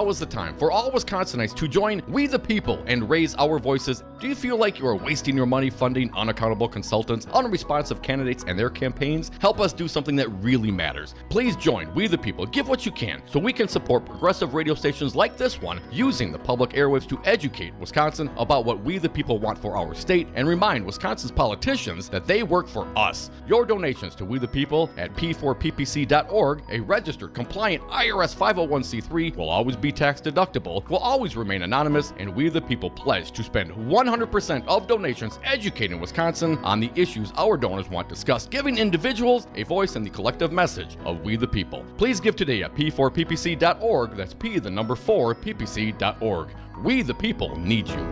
Now is the time for all Wisconsinites to join We the People and raise our voices. Do you feel like you are wasting your money funding unaccountable consultants, unresponsive candidates, and their campaigns? Help us do something that really matters. Please join We the People. Give what you can so we can support progressive radio stations like this one using the public airwaves to educate Wisconsin about what we the people want for our state and remind Wisconsin's politicians that they work for us. Your donations to We the People at p4ppc.org, a registered, compliant IRS 501c3, will always be tax deductible, will always remain anonymous, and We the People pledge to spend 100% of donations educating Wisconsin on the issues our donors want discussed, giving individuals a voice in the collective message of We the People. Please give today at p4ppc.org. That's p4ppc.org. We the People need you.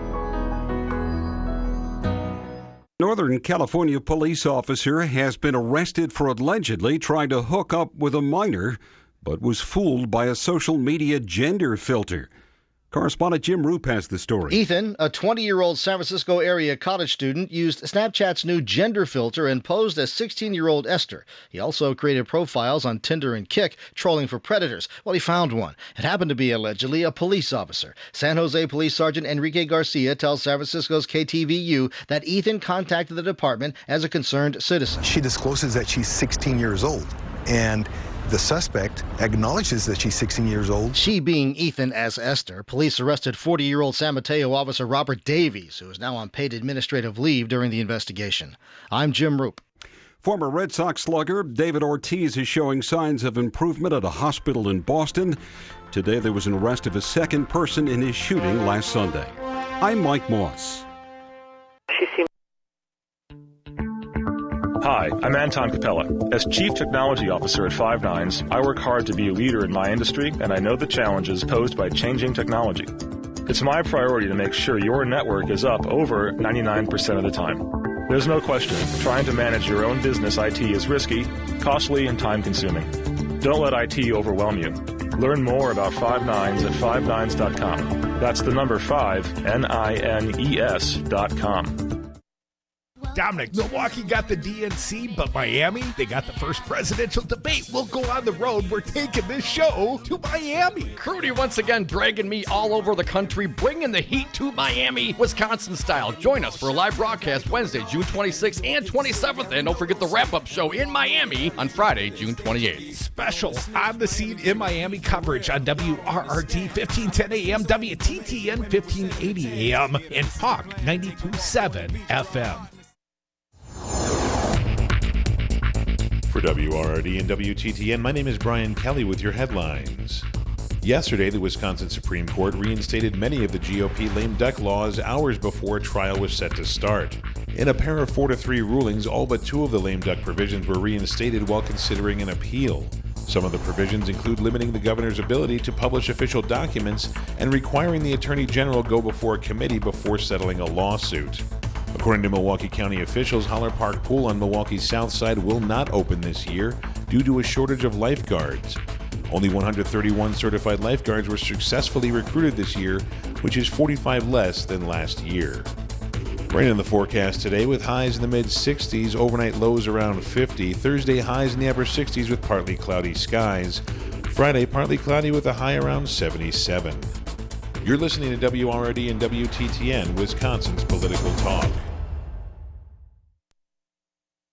Northern California police officer has been arrested for allegedly trying to hook up with a minor, but was fooled by a social media gender filter. Correspondent Jim Roop has the story. Ethan, a 20-year-old San Francisco area college student, used Snapchat's new gender filter and posed as 16-year-old Esther. He also created profiles on Tinder and Kik, trolling for predators. Well, he found one. It happened to be allegedly a police officer. San Jose Police Sergeant Enrique Garcia tells San Francisco's KTVU that Ethan contacted the department as a concerned citizen. She discloses that she's 16 years old, and the suspect acknowledges that she's 16 years old. She being Ethan as Esther. Police arrested 40-year-old San Mateo officer Robert Davies, who is now on paid administrative leave during the investigation. I'm Jim Roop. Former Red Sox slugger David Ortiz is showing signs of improvement at a hospital in Boston. Today there was an arrest of a second person in his shooting last Sunday. I'm Mike Moss. Hi, I'm Anton Capella. As Chief Technology Officer at Five Nines, I work hard to be a leader in my industry, and I know the challenges posed by changing technology. It's my priority to make sure your network is up over 99% of the time. There's no question, trying to manage your own business IT is risky, costly, and time-consuming. Don't let IT overwhelm you. Learn more about Five Nines at fivenines.com. That's the number 5, NINES.com. Dominic, Milwaukee got the DNC, but Miami, they got the first presidential debate. We'll go on the road. We're taking this show to Miami. Crute once again dragging me all over the country, bringing the heat to Miami, Wisconsin style. Join us for a live broadcast Wednesday, June 26th and 27th. And don't forget the wrap-up show in Miami on Friday, June 28th. Special on-the-scene in Miami coverage on WRRT 1510 AM, WTTN 1580 AM, and Talk 92.7 FM. For WRRD and WTTN, my name is Brian Kelly with your headlines. Yesterday, the Wisconsin Supreme Court reinstated many of the GOP lame duck laws hours before trial was set to start. In a pair of 4-3 rulings, all but 2 of the lame duck provisions were reinstated while considering an appeal. Some of the provisions include limiting the governor's ability to publish official documents and requiring the Attorney General go before a committee before settling a lawsuit. According to Milwaukee County officials, Holler Park Pool on Milwaukee's south side will not open this year due to a shortage of lifeguards. Only 131 certified lifeguards were successfully recruited this year, which is 45 less than last year. Rain in the forecast today with highs in the mid-60s, overnight lows around 50. Thursday highs in the upper 60s with partly cloudy skies. Friday partly cloudy with a high around 77. You're listening to WRRD and WTTN, Wisconsin's political talk.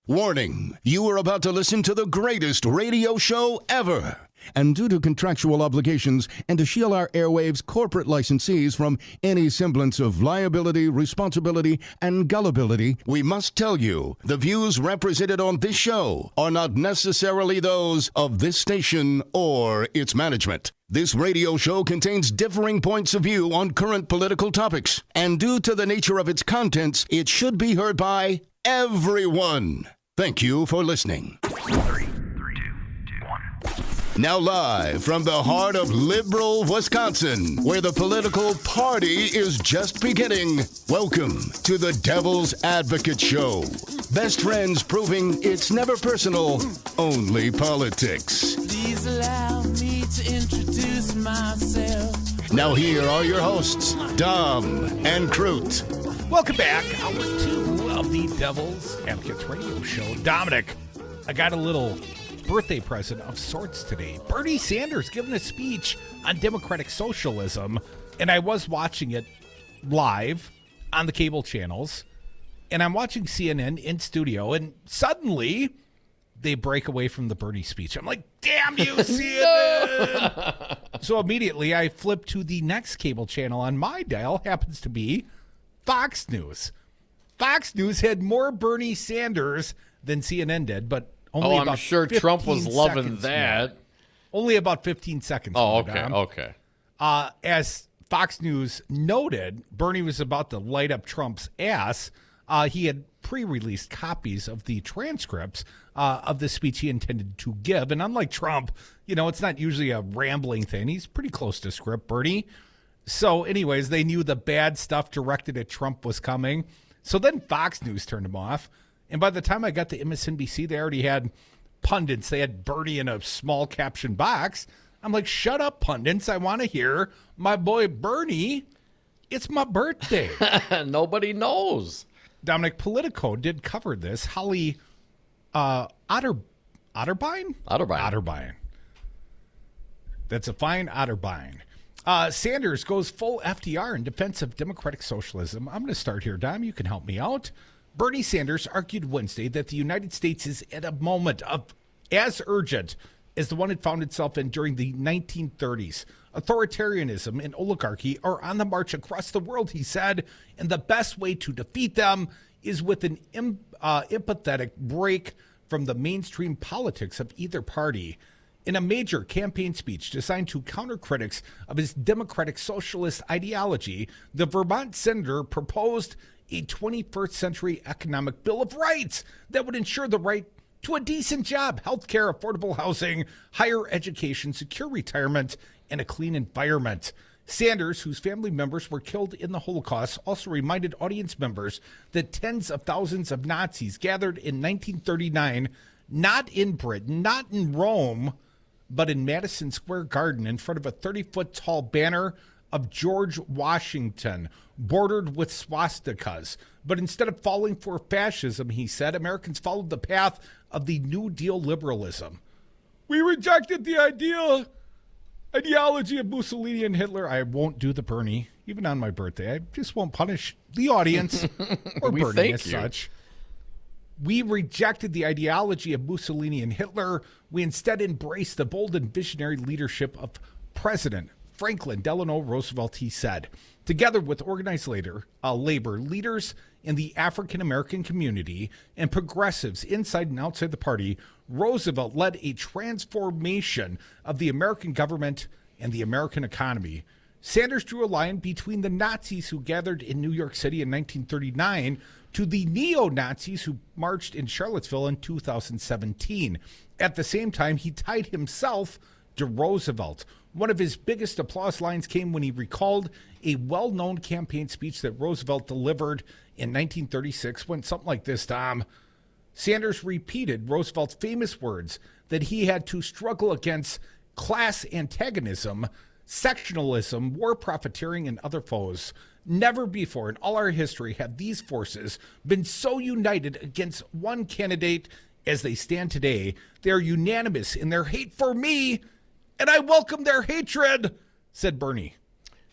Warning, you are about to listen to the greatest radio show ever. And due to contractual obligations and to shield our airwaves' corporate licensees from any semblance of liability, responsibility, and gullibility, we must tell you the views represented on this show are not necessarily those of this station or its management. This radio show contains differing points of view on current political topics, and due to the nature of its contents, it should be heard by everyone. Thank you for listening. 3, 2, 1. Now live from the heart of liberal Wisconsin, where the political party is just beginning, welcome to the Devil's Advocate Show. Best friends proving it's never personal, only politics. Please allow me to introduce myself. Now here are your hosts, Dom and Crute. Welcome back. Hour 2 of the Devil's Advocates Radio Show. Dominic, I got a little birthday present of sorts today. Bernie Sanders giving a speech on democratic socialism, and I was watching it live on the cable channels, and I'm watching CNN in studio, and suddenly they break away from the Bernie speech. I'm like, damn you, CNN! So immediately I flip to the next cable channel on my dial, happens to be Fox News. Fox News had more Bernie Sanders than CNN did, but only about I'm sure Trump was loving that. More. Only about 15 seconds. Oh, okay. As Fox News noted, Bernie was about to light up Trump's ass. He had pre-released copies of the transcripts of the speech he intended to give. And unlike Trump, it's not usually a rambling thing. He's pretty close to script, Bernie. So anyways, they knew the bad stuff directed at Trump was coming. So then Fox News turned him off. And by the time I got to MSNBC, they already had pundits. They had Bernie in a small caption box. I'm like, shut up, pundits. I want to hear my boy Bernie. It's my birthday. Nobody knows. Dominic, Politico did cover this. Holly Otterbein? Otterbein. That's a fine Otterbein. Sanders goes full FDR in defense of democratic socialism. I'm going to start here, Dom. You can help me out. Bernie Sanders argued Wednesday that the United States is at a moment of as urgent as the one it found itself in during the 1930s. Authoritarianism and oligarchy are on the march across the world, he said, and the best way to defeat them is with an empathetic break from the mainstream politics of either party. In a major campaign speech designed to counter critics of his democratic socialist ideology, the Vermont senator proposed a 21st century economic bill of rights that would ensure the right to a decent job, health care, affordable housing, higher education, secure retirement, and a clean environment. Sanders, whose family members were killed in the Holocaust, also reminded audience members that tens of thousands of Nazis gathered in 1939, not in Britain, not in Rome, but in Madison Square Garden in front of a 30-foot tall banner of George Washington, bordered with swastikas. But instead of falling for fascism, he said, Americans followed the path of the New Deal liberalism. We rejected the ideology of Mussolini and Hitler. I won't do the Bernie, even on my birthday. I just won't punish the audience or Bernie as such. We rejected the ideology of Mussolini and Hitler. We instead embraced the bold and visionary leadership of President Franklin Delano Roosevelt, he said. Together with organized labor leaders in the African-American community and progressives inside and outside the party, Roosevelt led a transformation of the American government and the American economy. Sanders drew a line between the Nazis who gathered in New York City in 1939 to the neo-Nazis who marched in Charlottesville in 2017. At the same time, he tied himself to Roosevelt. One of his biggest applause lines came when he recalled a well-known campaign speech that Roosevelt delivered in 1936, went something like this, Tom. Sanders repeated Roosevelt's famous words that he had to struggle against class antagonism, sectionalism, war profiteering, and other foes. Never before in all our history have these forces been so united against one candidate as they stand today. They are unanimous in their hate for me, and I welcome their hatred, said Bernie.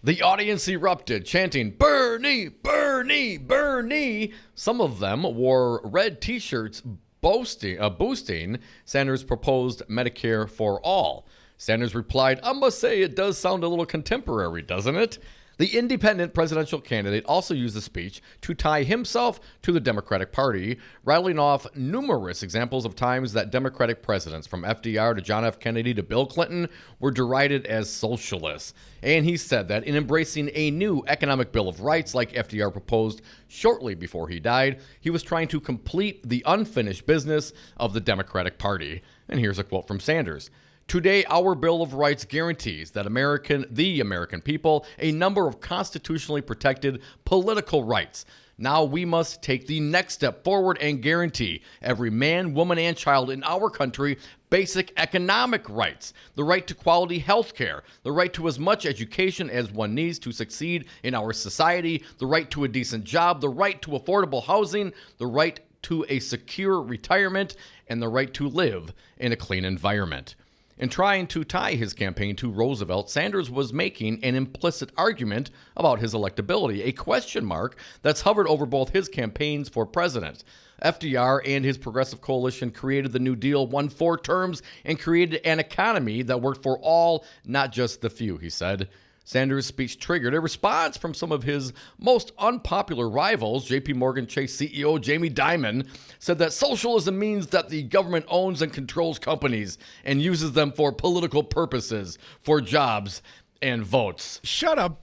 The audience erupted, chanting, Bernie, Bernie, Bernie. Some of them wore red T-shirts boosting Sanders' proposed Medicare for all. Sanders replied, I must say it does sound a little contemporary, doesn't it? The independent presidential candidate also used the speech to tie himself to the Democratic Party, rattling off numerous examples of times that Democratic presidents, from FDR to John F. Kennedy to Bill Clinton, were derided as socialists. And he said that in embracing a new economic bill of rights like FDR proposed shortly before he died, he was trying to complete the unfinished business of the Democratic Party. And here's a quote from Sanders. Today, our Bill of Rights guarantees that the American people a number of constitutionally protected political rights. Now we must take the next step forward and guarantee every man, woman, and child in our country basic economic rights, the right to quality health care, the right to as much education as one needs to succeed in our society, the right to a decent job, the right to affordable housing, the right to a secure retirement and the right to live in a clean environment. In trying to tie his campaign to Roosevelt, Sanders was making an implicit argument about his electability, a question mark that's hovered over both his campaigns for president. FDR and his progressive coalition created the New Deal, won 4 terms, and created an economy that worked for all, not just the few, he said. Sanders' speech triggered a response from some of his most unpopular rivals. JP Morgan Chase CEO Jamie Dimon said that socialism means that the government owns and controls companies and uses them for political purposes, for jobs and votes. Shut up,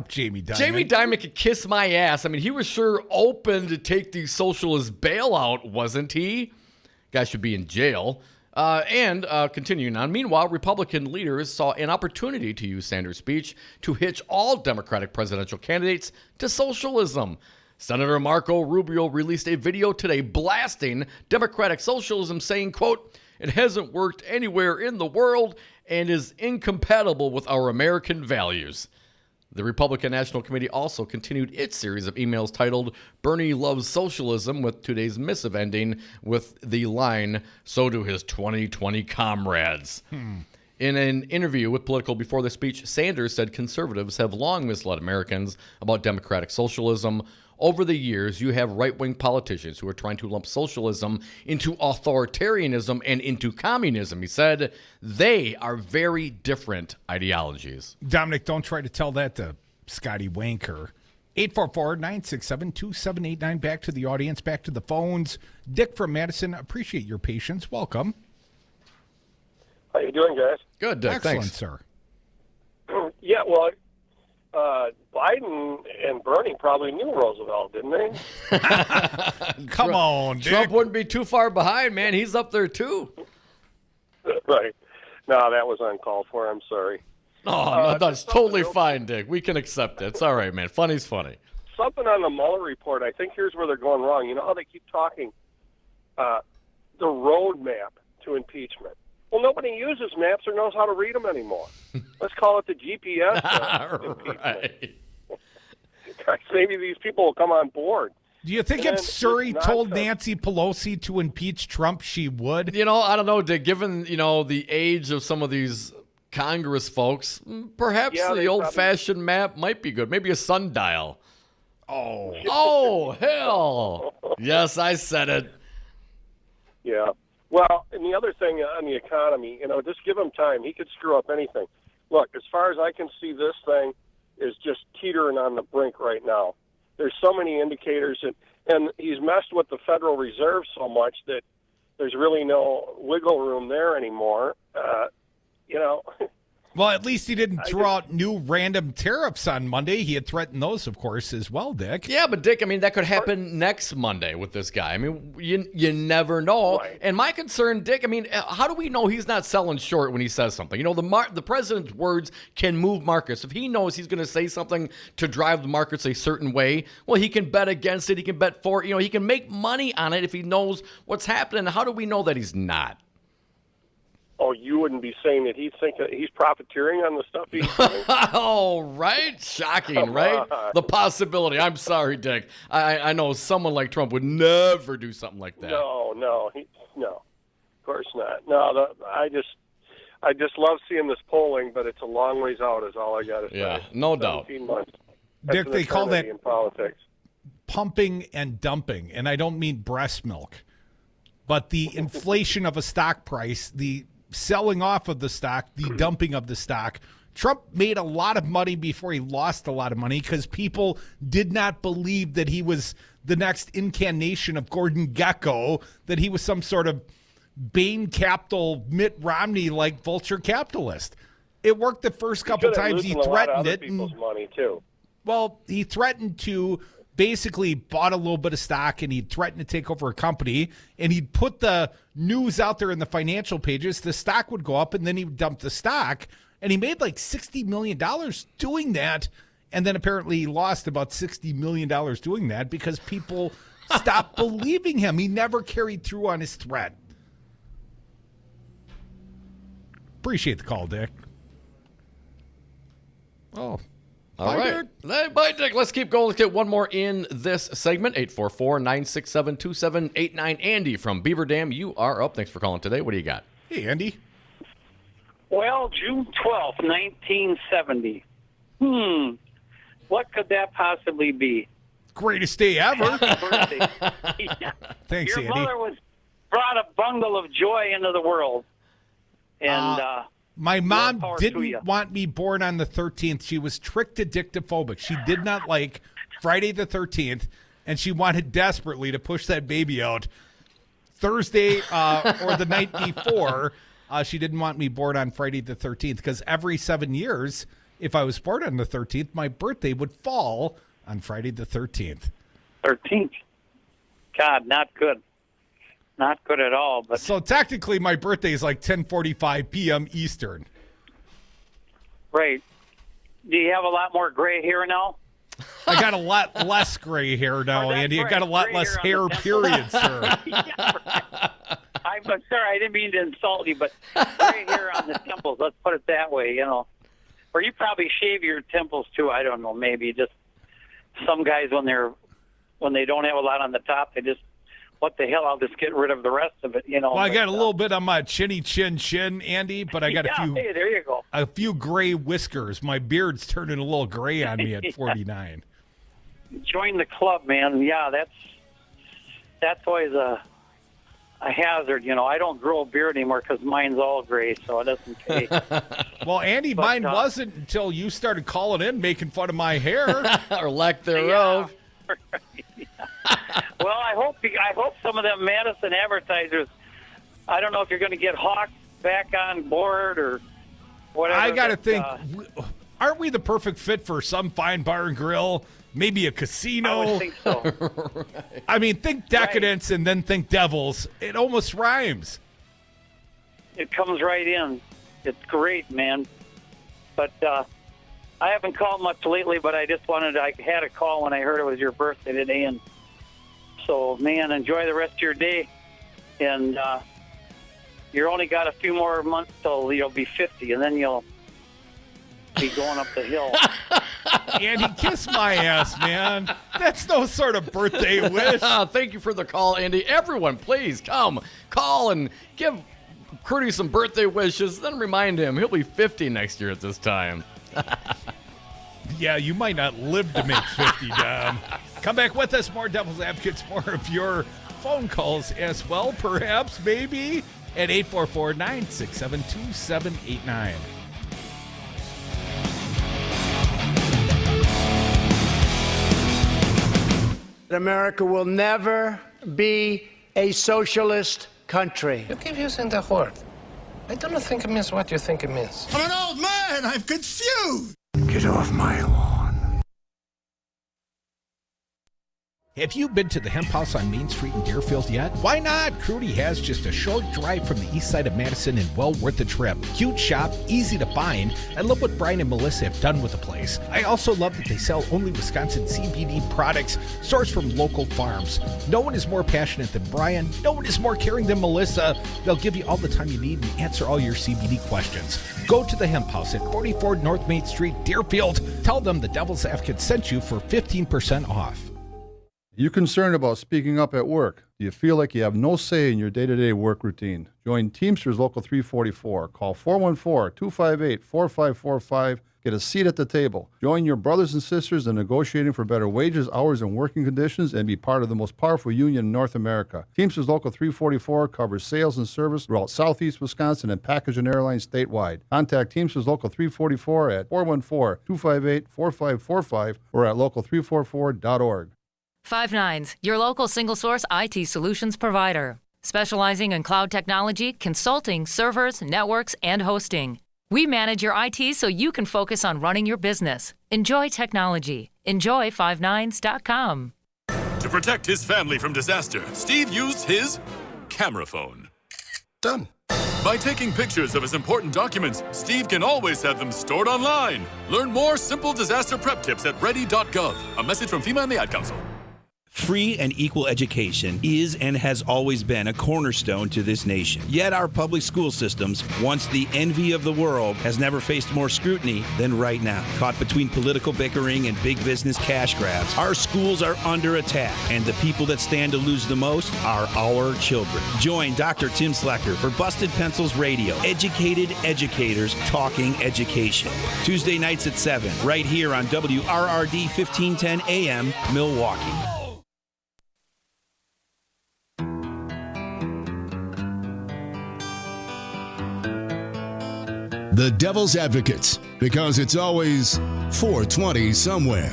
Jamie Dimon. Jamie Dimon could kiss my ass. I mean, he was sure open to take the socialist bailout, wasn't he? Guy should be in jail. Continuing on, meanwhile, Republican leaders saw an opportunity to use Sanders' speech to hitch all Democratic presidential candidates to socialism. Senator Marco Rubio released a video today blasting Democratic socialism, saying, quote, "It hasn't worked anywhere in the world and is incompatible with our American values." The Republican National Committee also continued its series of emails titled "Bernie Loves Socialism," with today's missive ending with the line, "So do his 2020 comrades." In an interview with Politico before the speech, Sanders said conservatives have long misled Americans about democratic socialism. Over the years, you have right-wing politicians who are trying to lump socialism into authoritarianism and into communism. He said they are very different ideologies. Dominic, don't try to tell that to Scotty Wanker. 844-967-2789. Back to the audience, back to the phones. Dick from Madison, appreciate your patience. Welcome. How you doing, guys? Good, Dick. Excellent, thanks. sir. Yeah, well, Biden and Bernie probably knew Roosevelt, didn't they? Come on, Dick. Trump wouldn't be too far behind, man. He's up there, too. Right. No, that was uncalled for. I'm sorry. No, that's totally fine, Dick. We can accept it. It's all right, man. Funny's funny. Something on the Mueller report, I think here's where they're going wrong. You know how they keep talking the roadmap to impeachment? Well, nobody uses maps or knows how to read them anymore. Let's call it the GPS. Right. Guys, maybe these people will come on board. Do you think if Surrey told Nancy Pelosi to impeach Trump, she would? You know, I don't know, Dick. Given, the age of some of these Congress folks, perhaps the old-fashioned map might be good. Maybe a sundial. Oh, hell. Yes, I said it. Yeah. Well, and the other thing on the economy, just give him time. He could screw up anything. Look, as far as I can see, this thing is just teetering on the brink right now. There's so many indicators, and he's messed with the Federal Reserve so much that there's really no wiggle room there anymore. Well, at least he didn't throw out new random tariffs on Monday. He had threatened those, of course, as well, Dick. Yeah, but Dick, that could happen next Monday with this guy. You never know. Right. And my concern, Dick, how do we know he's not selling short when he says something? The president's words can move markets. If he knows he's going to say something to drive the markets a certain way, well, he can bet against it. He can bet for it. He can make money on it if he knows what's happening. How do we know that he's not? Oh, you wouldn't be saying that he'd think that he's profiteering on the stuff he's doing? Oh, right? Shocking, right? The possibility. I'm sorry, Dick. I know someone like Trump would never do something like that. No, of course not. No, I just love seeing this polling, but it's a long ways out is all I got to say. Yeah, no doubt. 17 months. Dick, they call that in politics. Pumping and dumping, and I don't mean breast milk, but the inflation of a stock price, the selling off of the stock, the dumping of the stock. Trump made a lot of money before he lost a lot of money because people did not believe that he was the next incarnation of Gordon Gekko, that he was some sort of Bain Capital, Mitt Romney-like vulture capitalist. It worked the first couple times he threatened it. People's money too. Well, he threatened to basically bought a little bit of stock, and he'd threatened to take over a company, and he'd put the news out there in the financial pages. The stock would go up, and then he would dump the stock, and he made like $60 million doing that, and then apparently he lost about $60 million doing that because people stopped believing him. He never carried through on his threat. Appreciate the call, Dick. Oh, All right. Bye, Dick. Let's keep going. Let's get one more in this segment. 844-967-2789. Andy from Beaver Dam, you are up. Thanks for calling today. What do you got? Hey, Andy. Well, June 12th, 1970. What could that possibly be? Greatest day ever. Happy birthday. Thanks, Your Andy. mother brought a bundle of joy into the world. And my mom didn't want me born on the 13th. She was tricked addictophobic. She did not like Friday the 13th, and she wanted desperately to push that baby out. Thursday or the night before, she didn't want me born on Friday the 13th because every 7 years, if I was born on the 13th, my birthday would fall on Friday the 13th. 13th. God, not good. Not good at all. But so technically, my birthday is like 10:45 p.m. Eastern. Right. Do you have a lot more gray hair now? I got a lot less gray hair now, Andy. I got a lot less hair, period, sir. Yeah, right. I'm sorry, I didn't mean to insult you, but gray hair on the temples, let's put it that way, Or you probably shave your temples, too. I don't know, maybe. Just some guys, when they don't have a lot on the top, they just, what the hell, I'll just get rid of the rest of it, Well, I got a little bit on my chin, Andy, but I got hey, there you go. a few gray whiskers. My beard's turning a little gray on me at 49. Join the club, man. Yeah, that's always a hazard. I don't grow a beard anymore because mine's all gray, so it doesn't pay. Well, Andy, mine wasn't until you started calling in making fun of my hair. Or lack thereof. Yeah. Well, I hope some of them Madison advertisers, I don't know if you're going to get Hawk back on board or whatever. I got to think, aren't we the perfect fit for some fine bar and grill? Maybe a casino? I would think so. Right. I mean, think decadence and then think devils. It almost rhymes. It comes right in. It's great, man. But I haven't called much lately, but I had a call when I heard it was your birthday today. And so, man, enjoy the rest of your day. And you're only got a few more months till you'll be 50, and then you'll be going up the hill. Andy, kiss my ass, man. That's no sort of birthday wish. Thank you for the call, Andy. Everyone, please come. Call and give Crute some birthday wishes. Then remind him he'll be 50 next year at this time. Yeah, you might not live to make 50, Dom. Come back with us. More Devil's Advocates, more of your phone calls as well, perhaps, maybe, at 844-967-2789. America will never be a socialist country. You keep using that word. I don't think it means what you think it means. I'm an old man. I'm confused. Get off my lawn. Have you been to the Hemp House on Main Street in Deerfield yet? Why not? Crute has just a short drive from the east side of Madison and well worth the trip. Cute shop, easy to find. I love what Brian and Melissa have done with the place. I also love that they sell only Wisconsin CBD products sourced from local farms. No one is more passionate than Brian. No one is more caring than Melissa. They'll give you all the time you need and answer all your CBD questions. Go to the Hemp House at 44 North Main Street, Deerfield. Tell them the Devil's Advocate sent you for 15% off. You concerned about speaking up at work? Do you feel like you have no say in your day-to-day work routine? Join Teamsters Local 344. Call 414-258-4545. Get a seat at the table. Join your brothers and sisters in negotiating for better wages, hours, and working conditions, and be part of the most powerful union in North America. Teamsters Local 344 covers sales and service throughout Southeast Wisconsin and package and airlines statewide. Contact Teamsters Local 344 at 414-258-4545 or at local344.org. 5 your local single-source IT solutions provider, specializing in cloud technology, consulting, servers, networks, and hosting. We manage your IT so you can focus on running your business. Enjoy technology. Enjoy 59s.com. To protect his family from disaster, Steve used his camera phone. Done. By taking pictures of his important documents, Steve can always have them stored online. Learn more simple disaster prep tips at ready.gov. A message from FEMA and the Ad Council. Free and equal education is and has always been a cornerstone to this nation. Yet our public school systems, once the envy of the world, has never faced more scrutiny than right now. Caught between political bickering and big business cash grabs, our schools are under attack, and the people that stand to lose the most are our children. Join Dr. Tim Slecker for Busted Pencils Radio. Educated educators talking education. Tuesday nights at 7, right here on WRRD 1510 AM, Milwaukee. The Devil's Advocates, because it's always 420 somewhere.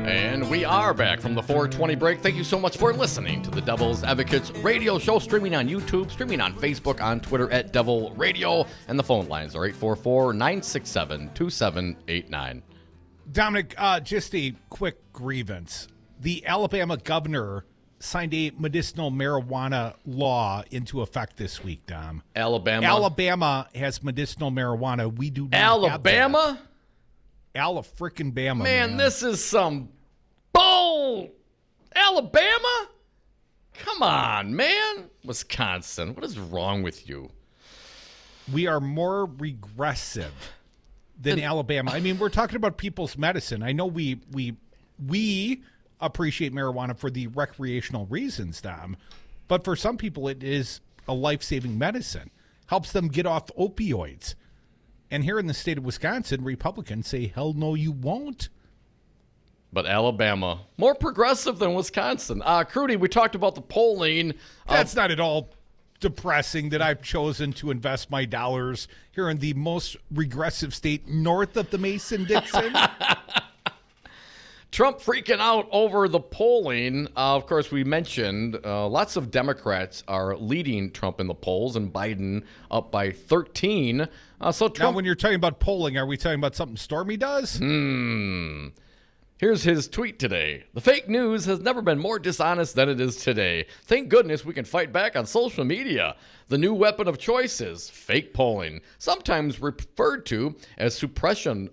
And we are back from the 420 break. Thank you so much for listening to the Devil's Advocates radio show, streaming on YouTube, streaming on Facebook, on Twitter at Devil Radio, and the phone lines are 844-967-2789. Dominic, just a quick grievance. The Alabama governor signed a medicinal marijuana law into effect this week, Dom. Alabama has medicinal marijuana. We do not Alabama? Frickin' man, this is some bull. Alabama? Come on, man. Wisconsin, what is wrong with you? We are more regressive than Alabama. I mean, we're talking about people's medicine. I know we appreciate marijuana for the recreational reasons, Dom, but for some people it is a life-saving medicine. Helps them get off opioids. And here in the state of Wisconsin, Republicans say, hell no, you won't. But Alabama, more progressive than Wisconsin. Crute, we talked about the polling. That's not at all depressing that I've chosen to invest my dollars here in the most regressive state north of the Mason-Dixon. Trump freaking out over the polling. Of course, we mentioned lots of Democrats are leading Trump in the polls, and Biden up by 13. So Trump. Now, when you're talking about polling, are we talking about something Stormy does? Here's his tweet today. The fake news has never been more dishonest than it is today. Thank goodness we can fight back on social media. The new weapon of choice is fake polling, sometimes referred to as suppression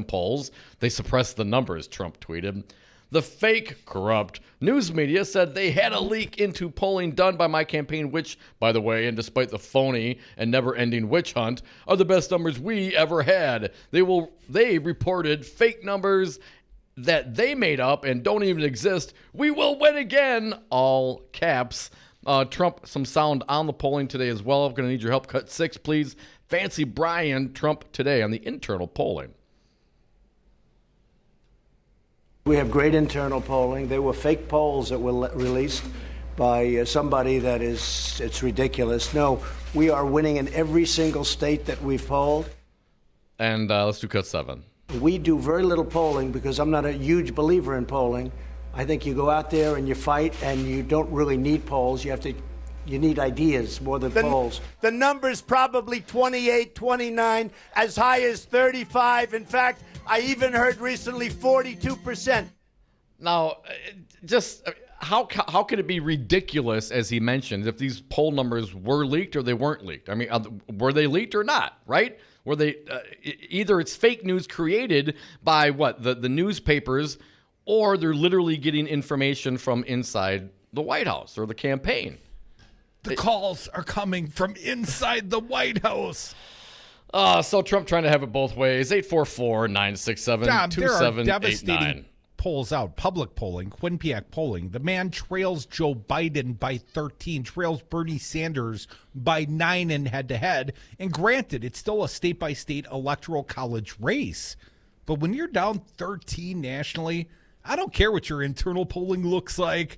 polls. They suppress the numbers, Trump tweeted. The fake, corrupt news media said they had a leak into polling done by my campaign, which, by the way, and despite the phony and never-ending witch hunt, are the best numbers we ever had. They reported fake numbers that they made up and don't even exist. We will win again, all caps. Trump, some sound on the polling today as well. I'm going to need your help. Cut 6, please. Fancy Brian, Trump today on the internal polling. We have great internal polling. They were fake polls that were released by somebody that it's ridiculous. No, we are winning in every single state that we've polled. And let's do cut 7. We do very little polling because I'm not a huge believer in polling. I think you go out there and you fight, and you don't really need polls. You need ideas more than polls. The number's probably 28, 29, as high as 35. In fact, I even heard recently 42%. Now, just how could it be ridiculous, as he mentioned, if these poll numbers were leaked or they weren't leaked? I mean, were they leaked or not, right? Were they either it's fake news created by the newspapers, or they're literally getting information from inside the White House or the campaign. The calls are coming from inside the White House. So Trump trying to have it both ways. 844-967-2789. There are devastating polls out. Public polling, Quinnipiac polling. The man trails Joe Biden by 13, trails Bernie Sanders by 9 in head-to-head. And granted, it's still a state-by-state electoral college race. But when you're down 13 nationally, I don't care what your internal polling looks like.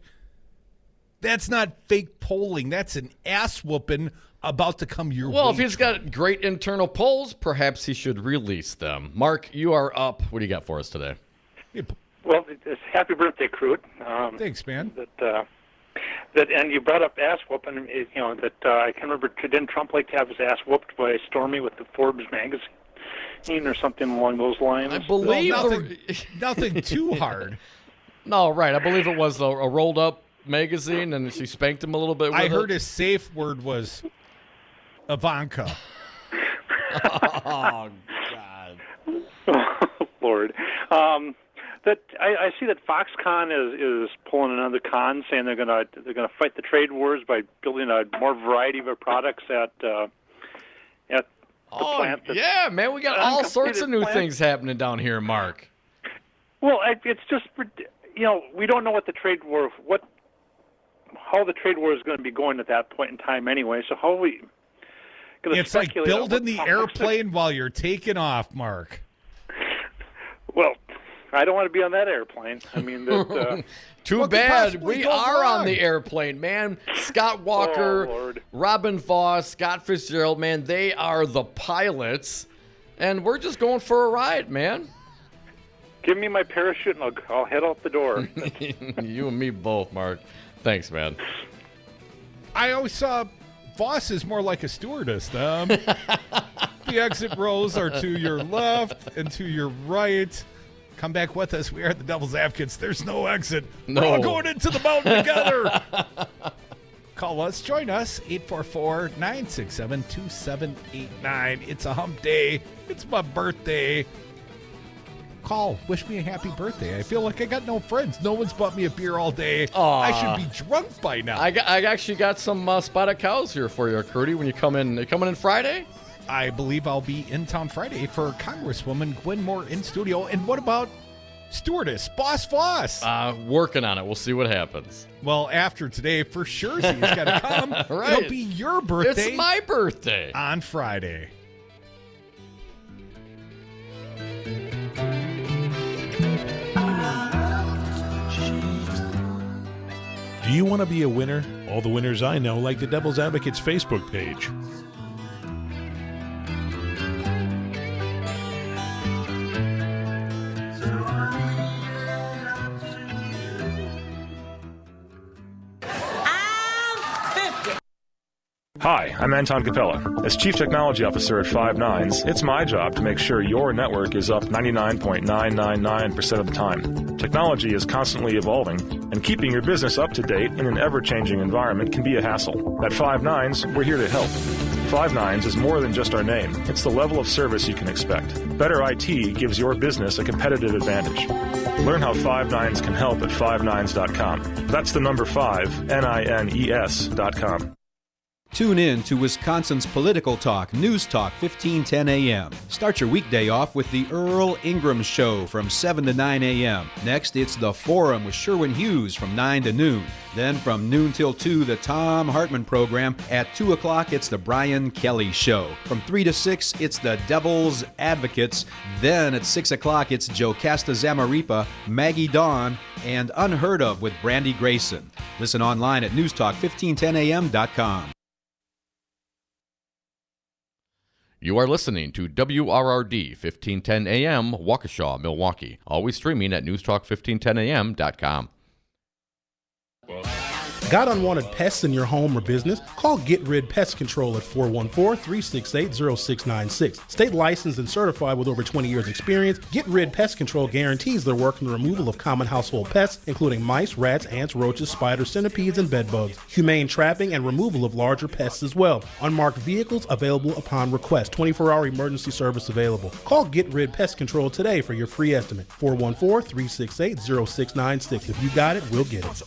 That's not fake polling. That's an ass-whooping about to come your way. Well, if he's got great internal polls, perhaps he should release them. Mark, you are up. What do you got for us today? Well, it's happy birthday, Crute. Thanks, man. And you brought up ass whooping. I can remember. Didn't Trump like to have his ass whooped by Stormy with the Forbes magazine or something along those lines? I believe nothing too hard. No, right. I believe it was a rolled up magazine, and she spanked him a little bit with I heard his safe word was Ivanka. Oh, God. Oh, Lord. that I see that FoxCONn is pulling another con, saying they're gonna fight the trade wars by building a more variety of products at the plant. Yeah, man, we got all sorts of new things happening down here, Mark. Well, it's just, we don't know what the trade war, how the trade war is going to be going at that point in time anyway. So how are we going to speculate? It's like building the airplane while you're taking off, Mark. Well, I don't want to be on that airplane. I mean, too bad. We are on the airplane, man. Scott Walker, Robin Voss, Scott Fitzgerald, man, they are the pilots, and we're just going for a ride, man. Give me my parachute, and I'll head out the door. You and me both, Mark. Thanks, man. I always saw Voss is more like a stewardess. The exit rows are to your left and to your right. Come back with us. We are the Devil's Advocates. There's no exit. No. We're all going into the mountain together. Call us. Join us. 844-967-2789. It's a hump day. It's my birthday. Call. Wish me a happy birthday. I feel like I got no friends. No one's bought me a beer all day. Aww. I should be drunk by now. I actually got some spotted cows here for you, Crute. When you come in, coming in Friday? I believe I'll be in town Friday for Congresswoman Gwen Moore in studio. And what about stewardess, Boss Voss? Working on it. We'll see what happens. Well, after today, for sure, he's got to come. Right. It'll be your birthday. It's my birthday. On Friday. Do you want to be a winner? All the winners I know like the Devil's Advocates Facebook page. Hi, I'm Anton Capella. As Chief Technology Officer at Five Nines, it's my job to make sure your network is up 99.999% of the time. Technology is constantly evolving, and keeping your business up to date in an ever-changing environment can be a hassle. At Five Nines, we're here to help. Five Nines is more than just our name. It's the level of service you can expect. Better IT gives your business a competitive advantage. Learn how Five Nines can help at fivenines.com. That's the number 5, NINES.com. Tune in to Wisconsin's Political Talk, News Talk 1510 a.m. Start your weekday off with the Earl Ingram Show from 7 to 9 a.m. Next, it's The Forum with Sherwin Hughes from 9 to noon. Then from noon till 2, the Tom Hartman program. At 2 o'clock, it's the Brian Kelly Show. From 3 to 6, it's the Devil's Advocates. Then at 6 o'clock, it's Jocasta Zamaripa, Maggie Dawn, and Unheard Of with Brandy Grayson. Listen online at newstalk1510am.com. You are listening to WRRD 1510 AM, Waukesha, Milwaukee. Always streaming at newstalk1510am.com. Got unwanted pests in your home or business? Call Get Rid Pest Control at 414-368-0696. State licensed and certified with over 20 years experience, Get Rid Pest Control guarantees their work in the removal of common household pests, including mice, rats, ants, roaches, spiders, centipedes, and bedbugs. Humane trapping and removal of larger pests as well. Unmarked vehicles available upon request. 24-hour emergency service available. Call Get Rid Pest Control today for your free estimate. 414-368-0696. If you got it, we'll get it.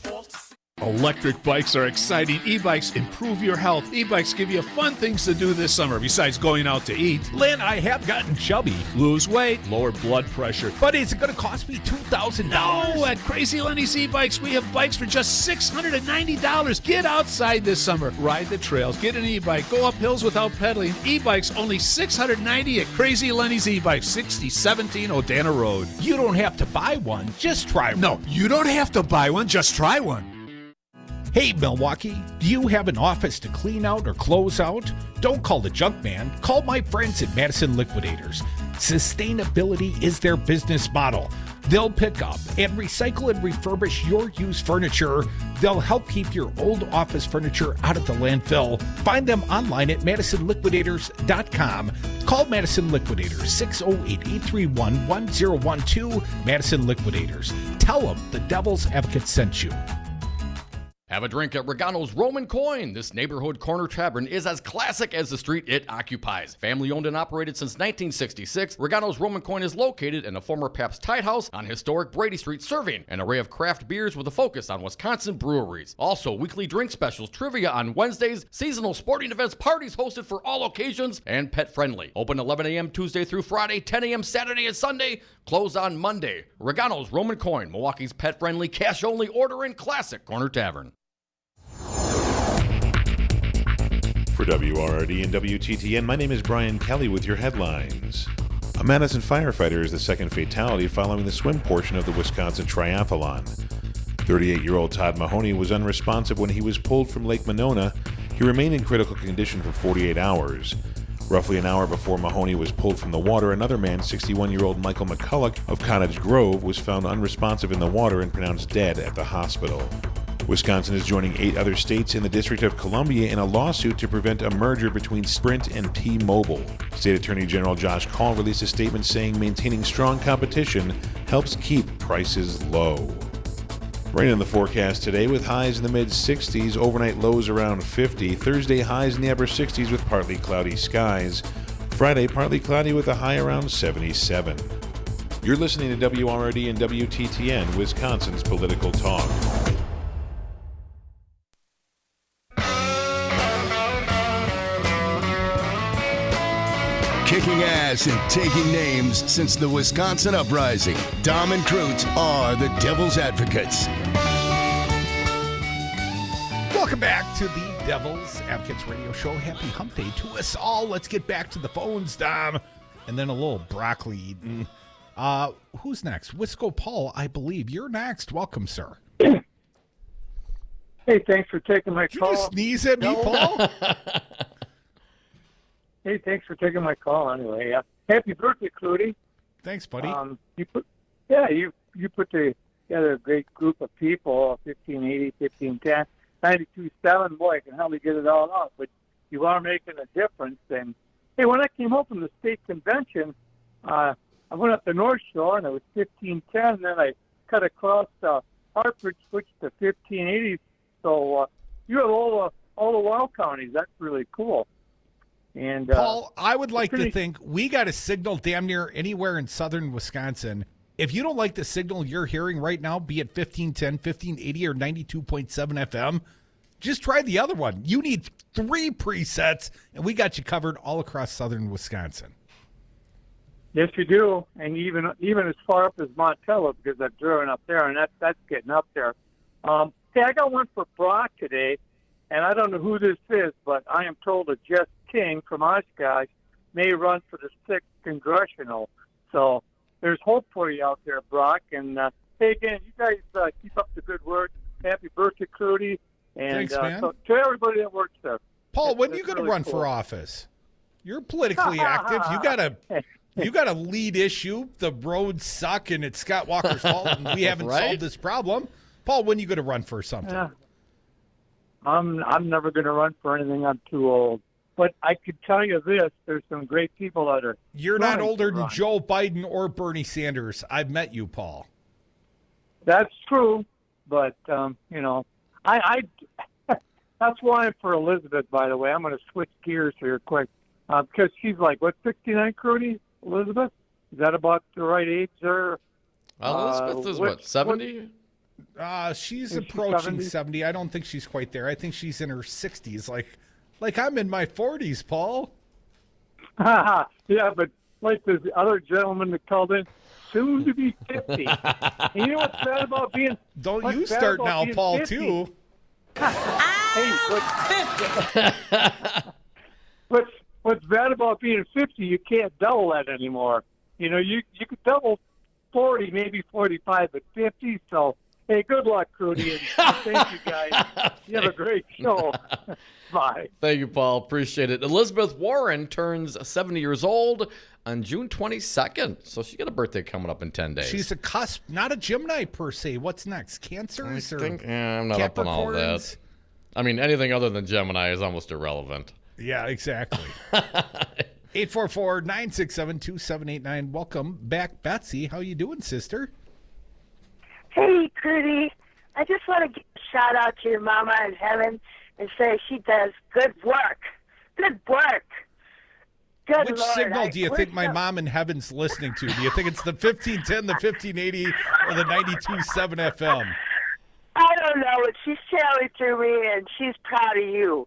Electric bikes are exciting. E-bikes improve your health. E-bikes give you fun things to do this summer besides going out to eat. Lynn, I have gotten chubby. Lose weight, lower blood pressure. But is it going to cost me $2,000? No, at Crazy Lenny's E-Bikes, we have bikes for just $690. Get outside this summer. Ride the trails. Get an e-bike. Go up hills without pedaling. E-bikes only $690 at Crazy Lenny's E-Bikes, 6017 Odana Road. You don't have to buy one. Just try one. No, you don't have to buy one. Just try one. Hey, Milwaukee, do you have an office to clean out or close out? Don't call the junk man. Call my friends at Madison Liquidators. Sustainability is their business model. They'll pick up and recycle and refurbish your used furniture. They'll help keep your old office furniture out of the landfill. Find them online at MadisonLiquidators.com. Call Madison Liquidators, 608-831-1012. Madison Liquidators. Tell them the Devil's Advocate sent you. Have a drink at Regano's Roman Coin. This neighborhood corner tavern is as classic as the street it occupies. Family owned and operated since 1966, Regano's Roman Coin is located in a former Pabst Tide House on historic Brady Street, serving an array of craft beers with a focus on Wisconsin breweries. Also, weekly drink specials, trivia on Wednesdays, seasonal sporting events, parties hosted for all occasions, and pet friendly. Open 11 a.m. Tuesday through Friday, 10 a.m. Saturday and Sunday, closed on Monday. Regano's Roman Coin, Milwaukee's pet friendly, cash only order and classic corner tavern. For WRRD and WTTN, my name is Brian Kelly with your headlines. A Madison firefighter is the second fatality following the swim portion of the Wisconsin Triathlon. 38-year-old Todd Mahoney was unresponsive when he was pulled from Lake Monona. He remained in critical condition for 48 hours. Roughly an hour before Mahoney was pulled from the water, another man, 61-year-old Michael McCulloch of Cottage Grove, was found unresponsive in the water and pronounced dead at the hospital. Wisconsin is joining 8 other states in the District of Columbia in a lawsuit to prevent a merger between Sprint and T-Mobile. State Attorney General Josh Call released a statement saying maintaining strong competition helps keep prices low. Rain in the forecast today with highs in the mid-60s, overnight lows around 50. Thursday highs in the upper 60s with partly cloudy skies. Friday partly cloudy with a high around 77. You're listening to WRRD and WTTN, Wisconsin's political talk. Kicking ass and taking names since the Wisconsin Uprising. Dom and Crute are the Devil's Advocates. Welcome back to the Devil's Advocates Radio Show. Happy Hump Day to us all. Let's get back to the phones, Dom. And then a little broccoli eating. Who's next? Wisco Paul, I believe. You're next. Welcome, sir. Hey, thanks for taking my call. Did you just sneeze at me, Paul? Hey, thanks for taking my call anyway. Happy birthday, Crute. Thanks, buddy. You put together a great group of people, 1580, 1510, 92.7. Boy, I can hardly get it all out, but you are making a difference. And, hey, when I came home from the state convention, I went up the North Shore, and it was 1510, and then I cut across Hartford, switched to 1580. So you have all the wild counties. That's really cool. And Paul, I would like to think we got a signal damn near anywhere in southern Wisconsin. If you don't like the signal you're hearing right now, be it 1510, 1580, or 92.7 FM, just try the other one. You need 3 presets, and we got you covered all across southern Wisconsin. Yes, you do, and even as far up as Montello, because I've driven up there, and that's getting up there. Hey, I got one for Brock today, and I don't know who this is, but I am told that Jess King from Oshkosh may run for the 6th Congressional. So there's hope for you out there, Brock. And, hey, again, you guys keep up the good work. Happy birthday, Crute. And thanks, man. So, to everybody that works there. Paul, when are you going to run for office? You're politically active. You got a lead issue. The roads suck, and it's Scott Walker's fault, and we haven't solved this problem. Paul, when are you going to run for something? I'm never going to run for anything. I'm too old. But I could tell you this, there's some great people that are... You're not older than Joe Biden or Bernie Sanders. I've met you, Paul. That's true, but, I that's why I'm for Elizabeth, by the way. I'm going to switch gears here quick, because she's like, 69, Crute? Elizabeth? Is that about the right age there? Elizabeth is 70? She's approaching 70. I don't think she's quite there. I think she's in her 60s, like I'm in my 40s, Paul. Yeah, but like the other gentleman that called in, soon to be 50. And you know what's bad about being... Don't you start now, Paul, 50? Too. Hey, what's bad about being 50, you can't double that anymore. You could double 40, maybe 45, but 50, so... Hey, good luck, Crute, and thank you, guys. You have a great show. Bye. Thank you, Paul. Appreciate it. Elizabeth Warren turns 70 years old on June 22nd, so she got a birthday coming up in 10 days. She's a cusp, not a Gemini per se. What's next? Cancers? I'm not up on all that. I mean, anything other than Gemini is almost irrelevant. Yeah, exactly. 844-967-2789. Welcome back, Betsy. How you doing, sister? Hey, Crute. I just want to give a shout out to your mama in heaven and say she does good work. Good work. Good Which Lord, signal do you think my mom in heaven's listening to? Do you think it's the 1510, the 1580, or the 92.7 FM? I don't know, but she's telling through me, and she's proud of you.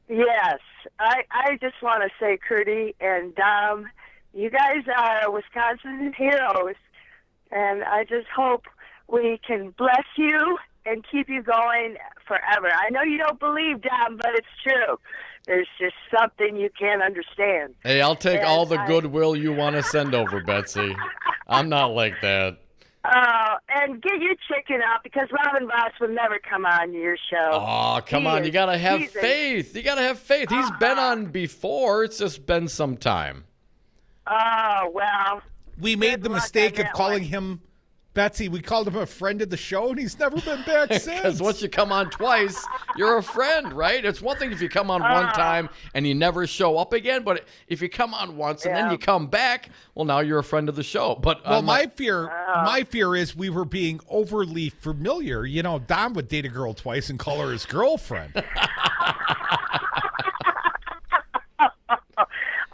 Yes. I just want to say, Crute and Dom, you guys are Wisconsin heroes, and I just hope we can bless you and keep you going forever. I know you don't believe, Dom, but it's true. There's just something you can't understand. Hey, I'll take all the goodwill you want to send over, Betsy. I'm not like that. And get your chicken out, because Robin Ross will never come on your show. Oh, come on. You got to have faith. You got to have faith. He's been on before. It's just been some time. Oh, well. We made the mistake of calling him, Betsy, we called him a friend of the show, and he's never been back since. Because once you come on twice, you're a friend, right? It's one thing if you come on one time and you never show up again, but if you come on once and then you come back, well, now you're a friend of the show. But my fear is we were being overly familiar. You know, Dom would date a girl twice and call her his girlfriend.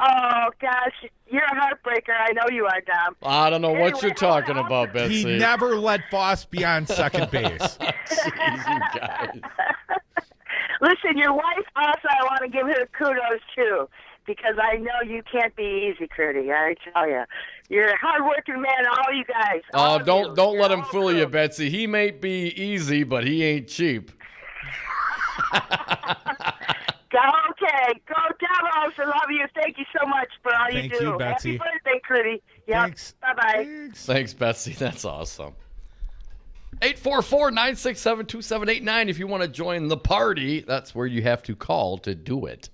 Oh, gosh. You're a heartbreaker. I know you are, Dom. I don't know what you're talking about, Betsy. He never let Foss be on second base. Jeez, you guys. Listen, your wife also, I want to give her kudos, too, because I know you can't be easy, Crute. I tell you. You're a hard-working man, all you guys. Oh, don't let him fool you, Betsy. He may be easy, but he ain't cheap. Okay, go Devils. I love you. Thank you so much for all you do. Thank you, Betsy. Happy birthday, Crute. Yep. Thanks. Bye-bye. Thanks, Betsy. That's awesome. 844-967-2789. If you want to join the party, that's where you have to call to do it.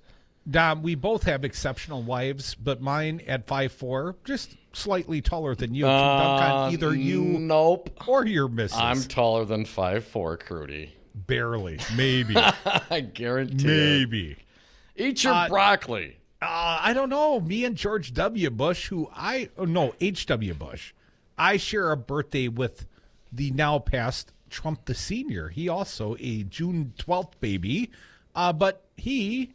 Dom, we both have exceptional wives, but mine at 5'4", just slightly taller than you. Can dunk on either you or your missus. I'm taller than 5'4", Crute. Barely. Maybe. I guarantee Maybe. it. Eat your broccoli. I don't know. Me and George W. Bush, H.W. Bush, I share a birthday with the now passed Trump the Senior. He also a June 12th baby, but he,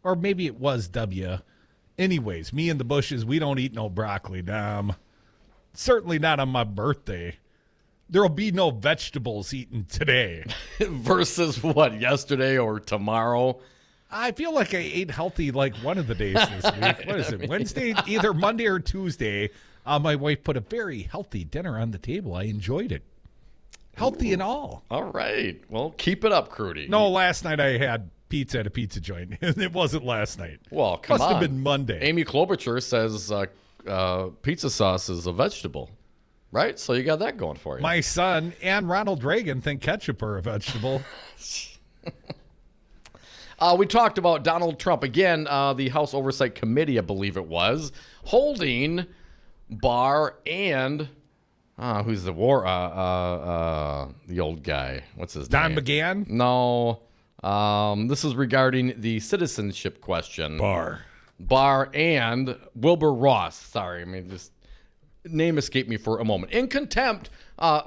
or maybe it was W. Anyways, me and the Bushes, we don't eat no broccoli, Dom. Certainly not on my birthday. There'll be no vegetables eaten today. Versus what, yesterday or tomorrow? I feel like I ate healthy like one of the days this week. What is it, Wednesday? Either Monday or Tuesday. My wife put a very healthy dinner on the table. I enjoyed it. Healthy and all. All right. Well, keep it up, Crute. No, last night I had pizza at a pizza joint. It wasn't last night. Well, come on. Must have been Monday. Amy Klobuchar says pizza sauce is a vegetable. Right? So you got that going for you. My son and Ronald Reagan think ketchup are a vegetable. We talked about Donald Trump. Again, the House Oversight Committee, I believe it was, holding Barr and who's the the old guy. What's his name? Don McGahn? No. This is regarding the citizenship question. Barr and Wilbur Ross. Sorry, just name escaped me for a moment. In contempt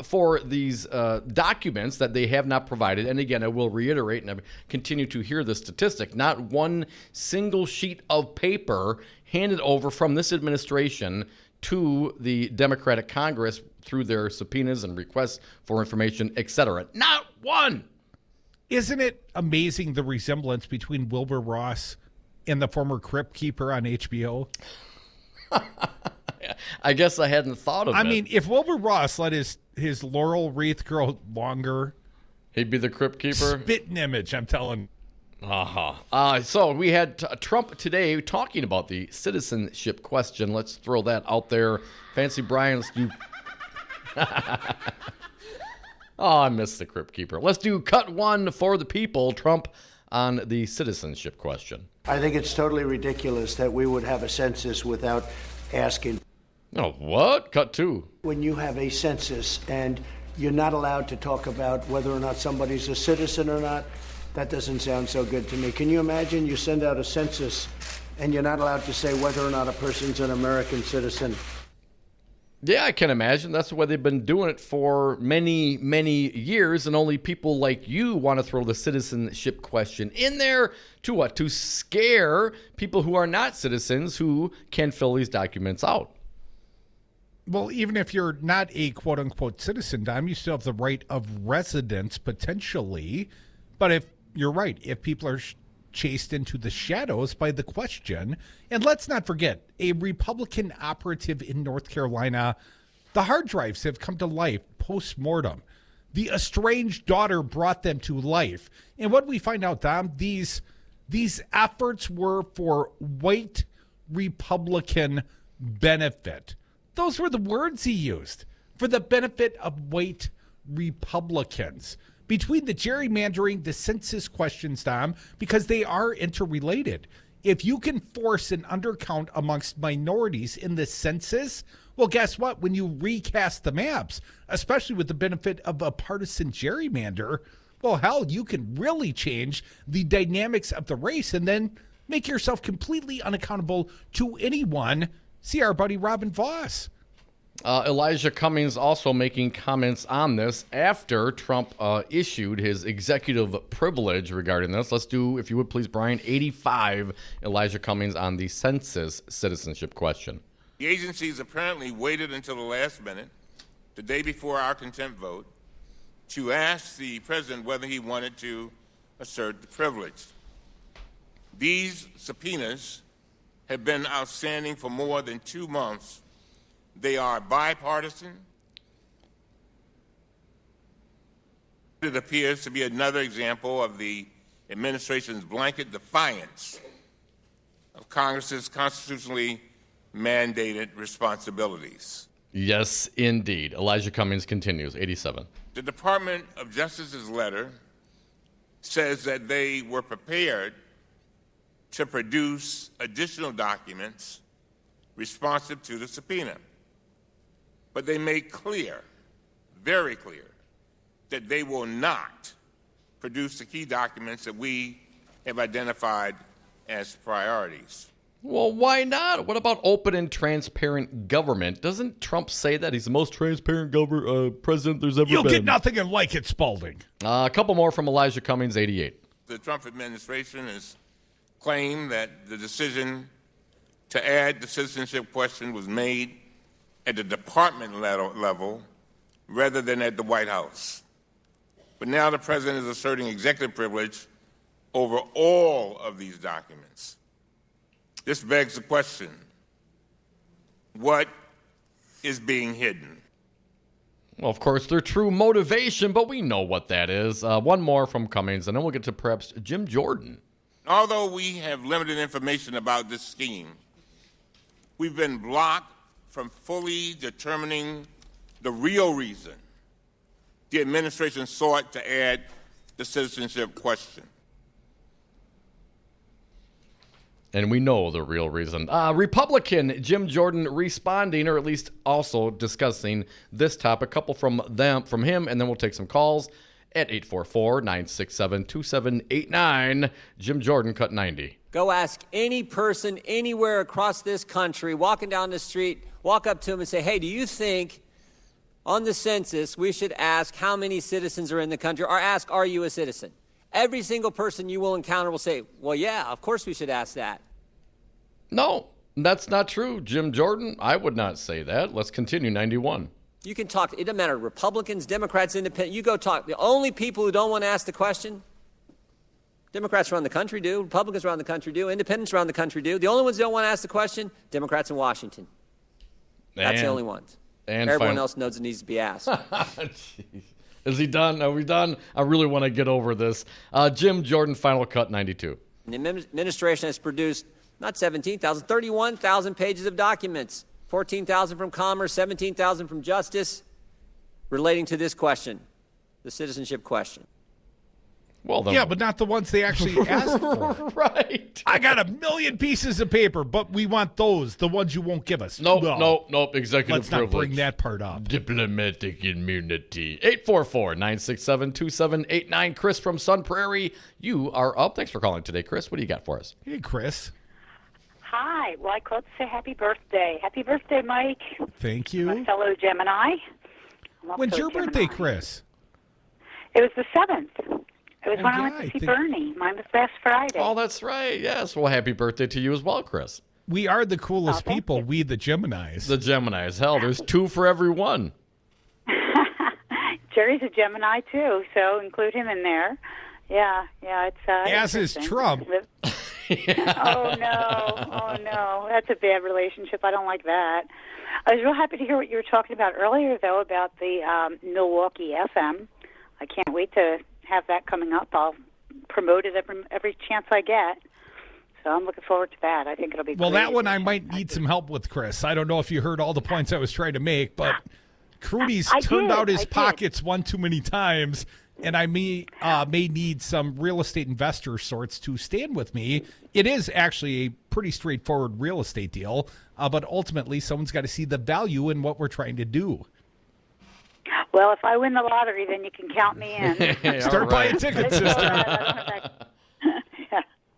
for these documents that they have not provided. And again, I will reiterate, and I continue to hear this statistic, not one single sheet of paper handed over from this administration to the Democratic Congress through their subpoenas and requests for information, etc. Not one. Isn't it amazing the resemblance between Wilbur Ross and the former Crypt Keeper on HBO? I guess I hadn't thought of it. I mean, if Wilbur Ross let his laurel wreath grow longer, he'd be the Crypt Keeper. Spitting image, I'm telling. So we had Trump today talking about the citizenship question. Let's throw that out there. Fancy Brian's do. I missed the Crypt Keeper. Let's do cut one for the people. Trump on the citizenship question. I think it's totally ridiculous that we would have a census without asking. Oh, what? Cut two. When you have a census and you're not allowed to talk about whether or not somebody's a citizen or not, that doesn't sound so good to me. Can you imagine you send out a census and you're not allowed to say whether or not a person's an American citizen? Yeah, I can imagine. That's why they've been doing it for many, many years, and only people like you want to throw the citizenship question in there to what? To scare people who are not citizens who can fill these documents out. Well, even if you're not a quote-unquote citizen, Dom, you still have the right of residence potentially. But if you're right, if people are chased into the shadows by the question. And let's not forget, a Republican operative in North Carolina, the hard drives have come to life post-mortem. The estranged daughter brought them to life. And what we find out, Dom, these efforts were for white Republican benefit. Those were the words he used, for the benefit of white Republicans. Between the gerrymandering, the census questions, Dom, because they are interrelated. If you can force an undercount amongst minorities in the census, well, guess what? When you recast the maps, especially with the benefit of a partisan gerrymander, well, hell, you can really change the dynamics of the race and then make yourself completely unaccountable to anyone. See our buddy Robin Voss. Elijah Cummings also making comments on this after Trump issued his executive privilege regarding this. Let's do, if you would please, Brian, 85, Elijah Cummings on the census citizenship question. The agencies apparently waited until the last minute, the day before our contempt vote, to ask the president whether he wanted to assert the privilege. These subpoenas have been outstanding for more than 2 months. They are bipartisan. It appears to be another example of the administration's blanket defiance of Congress's constitutionally mandated responsibilities. Yes, indeed. Elijah Cummings continues, 87. The Department of Justice's letter says that they were prepared to produce additional documents responsive to the subpoena. But they make clear, very clear, that they will not produce the key documents that we have identified as priorities. Well, why not? What about open and transparent government? Doesn't Trump say that he's the most transparent president there's ever been? You'll get nothing and like it, Spalding. A couple more from Elijah Cummings, 88. The Trump administration has claimed that the decision to add the citizenship question was made at the department level rather than at the White House. But now the president is asserting executive privilege over all of these documents. This begs the question, what is being hidden? Well, of course, their true motivation, but we know what that is. One more from Cummings, and then we'll get to perhaps Jim Jordan. Although we have limited information about this scheme, we've been blocked from fully determining the real reason the administration sought to add the citizenship question. And we know the real reason. Republican Jim Jordan responding, or at least also discussing this topic. A couple from him, and then we'll take some calls at 844-967-2789. Jim Jordan, cut 90. Go ask any person anywhere across this country, walking down the street, walk up to them and say, hey, do you think on the census we should ask how many citizens are in the country, or ask, are you a citizen? Every single person you will encounter will say, well, yeah, of course we should ask that. No, that's not true, Jim Jordan. I would not say that. Let's continue, 91. You can talk, it doesn't matter, Republicans, Democrats, Independents, you go talk. The only people who don't want to ask the question, Democrats around the country do, Republicans around the country do, Independents around the country do. The only ones who don't want to ask the question, Democrats in Washington. That's the only ones. And everyone else knows it needs to be asked. Is he done? Are we done? I really want to get over this. Jim Jordan, final cut, 92. The administration has produced not 17,000, 31,000 pages of documents, 14,000 from Commerce, 17,000 from Justice, relating to this question, the citizenship question. Well, yeah, but not the ones they actually asked for. Right. I got 1 million pieces of paper, but we want those, the ones you won't give us. Nope. Executive privilege. Let's not bring that part up. Diplomatic immunity. 844-967-2789. Chris from Sun Prairie, you are up. Thanks for calling today, Chris. What do you got for us? Hey, Chris. hi. Well, I called to say happy birthday. Happy birthday, Mike. Thank you. My fellow Gemini. When's your birthday, Chris? It was the 7th. It was when I went to see Bernie. Mine was last Friday. Oh, that's right. Yes. Well, happy birthday to you as well, Chris. We are the coolest people. We, the Geminis. The Geminis. Hell, there's 2 for every one. Jerry's a Gemini, too, so include him in there. Yeah, it's... As is Trump. Oh, no. That's a bad relationship. I don't like that. I was real happy to hear what you were talking about earlier, though, about the Milwaukee FM. I can't wait to have that coming up. I'll promote it every chance I get. So I'm looking forward to that. I think it'll be Well, great. that one I might need some help with, Chris. I don't know if you heard all the points I was trying to make, but Crudy's turned out his pockets one too many times, and I may need some real estate investor sorts to stand with me. It is actually a pretty straightforward real estate deal, but ultimately someone's got to see the value in what we're trying to do. Well, if I win the lottery, then you can count me in. Start buying tickets, sister.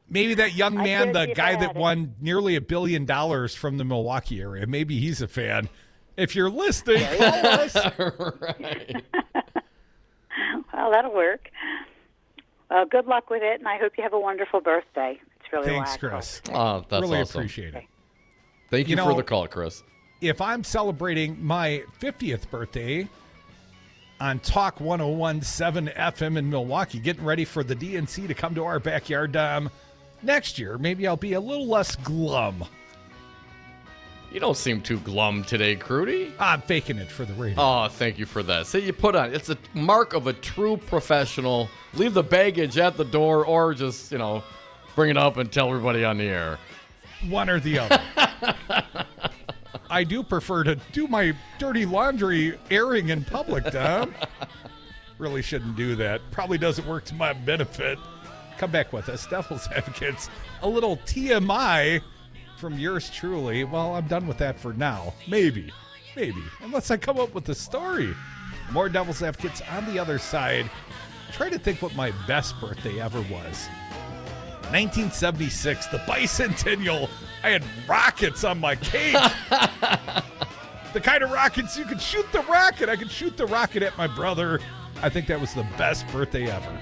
Maybe that young man, the guy that won nearly $1 billion from the Milwaukee area, maybe he's a fan. If you're listening, call us. Right. Well, that'll work. Good luck with it, and I hope you have a wonderful birthday. It's really Thanks, wonderful. Chris. Oh, that's really awesome. Appreciate it. Thank you for the call, Chris. If I'm celebrating my 50th birthday on Talk 101.7 FM in Milwaukee, getting ready for the DNC to come to our backyard next year, maybe I'll be a little less glum. You don't seem too glum today, Crudy. I'm faking it for the radio. Oh, thank you for that. See, you put on, it's a mark of a true professional. Leave the baggage at the door or just, bring it up and tell everybody on the air. One or the other. I do prefer to do my dirty laundry airing in public, Tom. Really shouldn't do that. Probably doesn't work to my benefit. Come back with us, Devil's Advocates. A little TMI from yours truly. Well, I'm done with that for now. Maybe. Unless I come up with a story. More Devil's Advocates on the other side. Try to think what my best birthday ever was. 1976, the bicentennial. I had rockets on my cake. The kind of rockets you could shoot the rocket. I could shoot the rocket at my brother. I think that was the best birthday ever.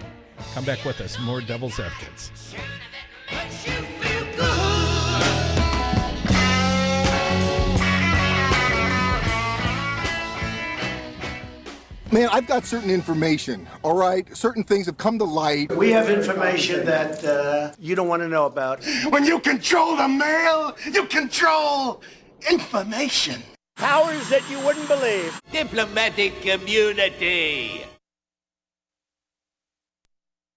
Come back with us. More Devil's Advocates. Man, I've got certain information, all right? Certain things have come to light. We have information that you don't want to know about. When you control the mail, you control information. Powers that you wouldn't believe. Diplomatic community.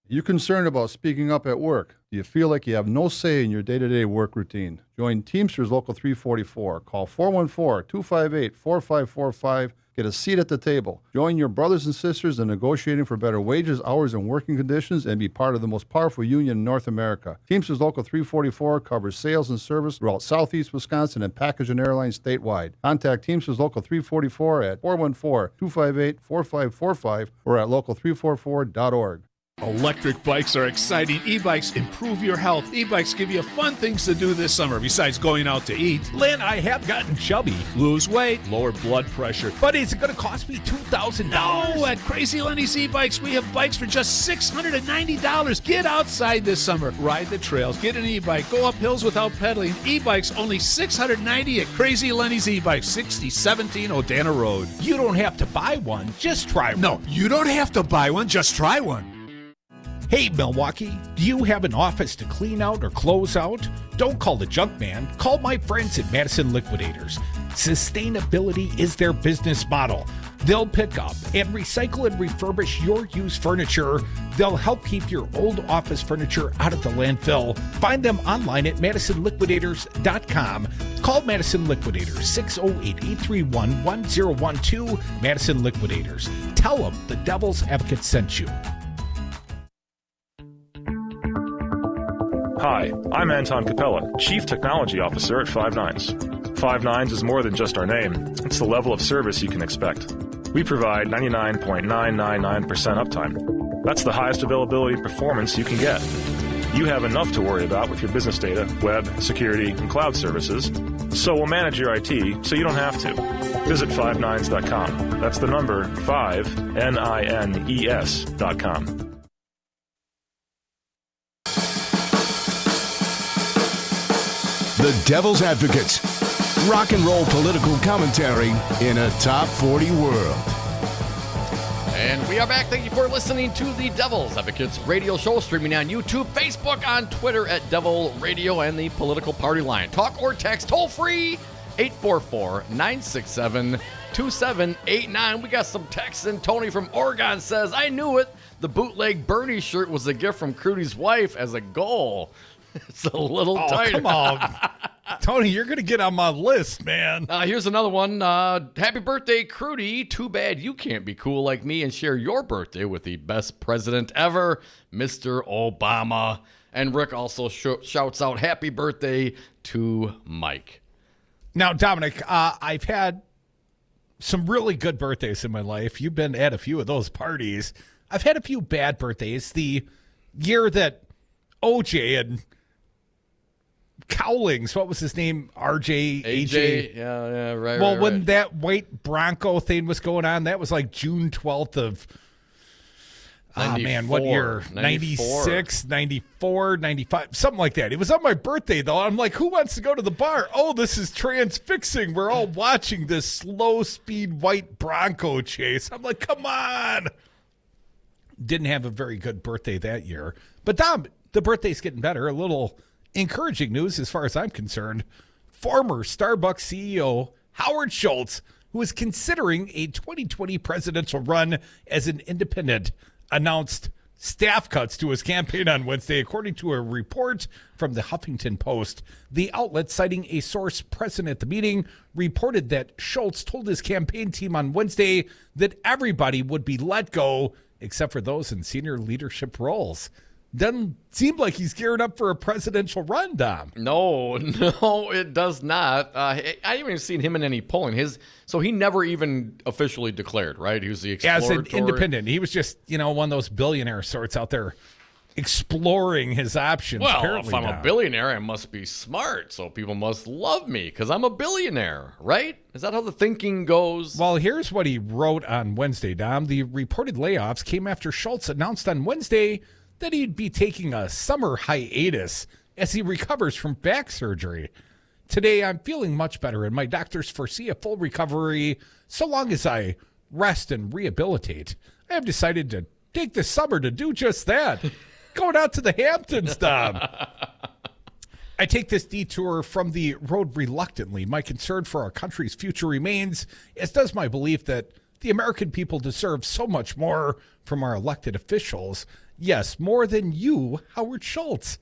You concerned about speaking up at work? Do you feel like you have no say in your day-to-day work routine? Join Teamsters Local 344. Call 414-258-4545. Get a seat at the table. Join your brothers and sisters in negotiating for better wages, hours, and working conditions, and be part of the most powerful union in North America. Teamsters Local 344 covers sales and service throughout Southeast Wisconsin and package and airlines statewide. Contact Teamsters Local 344 at 414-258-4545 or at local344.org. Electric bikes are exciting. E-bikes improve your health. E-bikes give you fun things to do this summer besides going out to eat. Lynn, I have gotten chubby. Lose weight, lower blood pressure. But is it going to cost me $2,000? No, at Crazy Lenny's E-Bikes, we have bikes for just $690. Get outside this summer. Ride the trails. Get an e-bike. Go up hills without pedaling. E-bikes only $690 at Crazy Lenny's E-Bikes, 6017 Odana Road. You don't have to buy one. Just try one. No, you don't have to buy one. Just try one. Hey, Milwaukee, do you have an office to clean out or close out? Don't call the junk man. Call my friends at Madison Liquidators. Sustainability is their business model. They'll pick up and recycle and refurbish your used furniture. They'll help keep your old office furniture out of the landfill. Find them online at MadisonLiquidators.com. Call Madison Liquidators, 608-831-1012. Madison Liquidators. Tell them the Devil's Advocate sent you. Hi, I'm Anton Capella, Chief Technology Officer at Five Nines. Five Nines is more than just our name. It's the level of service you can expect. We provide 99.999% uptime. That's the highest availability and performance you can get. You have enough to worry about with your business data, web, security, and cloud services, so we'll manage your IT so you don't have to. Visit 59s.com. That's the number 5NINES.com. The Devil's Advocates. Rock and roll political commentary in a top 40 world. And we are back. Thank you for listening to the Devil's Advocates radio show, streaming on YouTube, Facebook, on Twitter at Devil Radio, and the political party line. Talk or text toll free 844-967-2789. We got some texts, and Tony from Oregon says, I knew it. The bootleg Bernie shirt was a gift from Crudy's wife as a goal. It's a little tight. Come on. Tony, you're going to get on my list, man. Here's another one. Happy birthday, Crudy. Too bad you can't be cool like me and share your birthday with the best president ever, Mr. Obama. And Rick also shouts out happy birthday to Mike. Now, Dominic, I've had some really good birthdays in my life. You've been at a few of those parties. I've had a few bad birthdays. The year that OJ and Cowlings, what was his name? AJ? Yeah, right. Well, right, when right. that white Bronco thing was going on, that was like June 12th of, what year? 96, 94, 95, something like that. It was on my birthday, though. I'm like, who wants to go to the bar? Oh, this is transfixing. We're all watching this slow-speed white Bronco chase. I'm like, come on. Didn't have a very good birthday that year. But, Dom, the birthday's getting better. A little encouraging news as far as I'm concerned. Former Starbucks CEO Howard Schultz, who is considering a 2020 presidential run as an independent, announced staff cuts to his campaign on Wednesday, according to a report from the Huffington Post. The outlet, citing a source present at the meeting, reported that Schultz told his campaign team on Wednesday that everybody would be let go except for those in senior leadership roles. Doesn't seem like he's gearing up for a presidential run, Dom. No, it does not. I haven't even seen him in any polling. So he never even officially declared, right? He was the exploratory. As an independent. He was just, one of those billionaire sorts out there exploring his options. Well, if I'm a billionaire, I must be smart, so people must love me because I'm a billionaire, right? Is that how the thinking goes? Well, here's what he wrote on Wednesday, Dom. The reported layoffs came after Schultz announced on Wednesday that he'd be taking a summer hiatus as he recovers from back surgery. Today, I'm feeling much better, and my doctors foresee a full recovery so long as I rest and rehabilitate. I have decided to take the summer to do just that. Going out to the Hamptons, Dom. I take this detour from the road reluctantly. My concern for our country's future remains, as does my belief that the American people deserve so much more from our elected officials. Yes, more than you, Howard Schultz.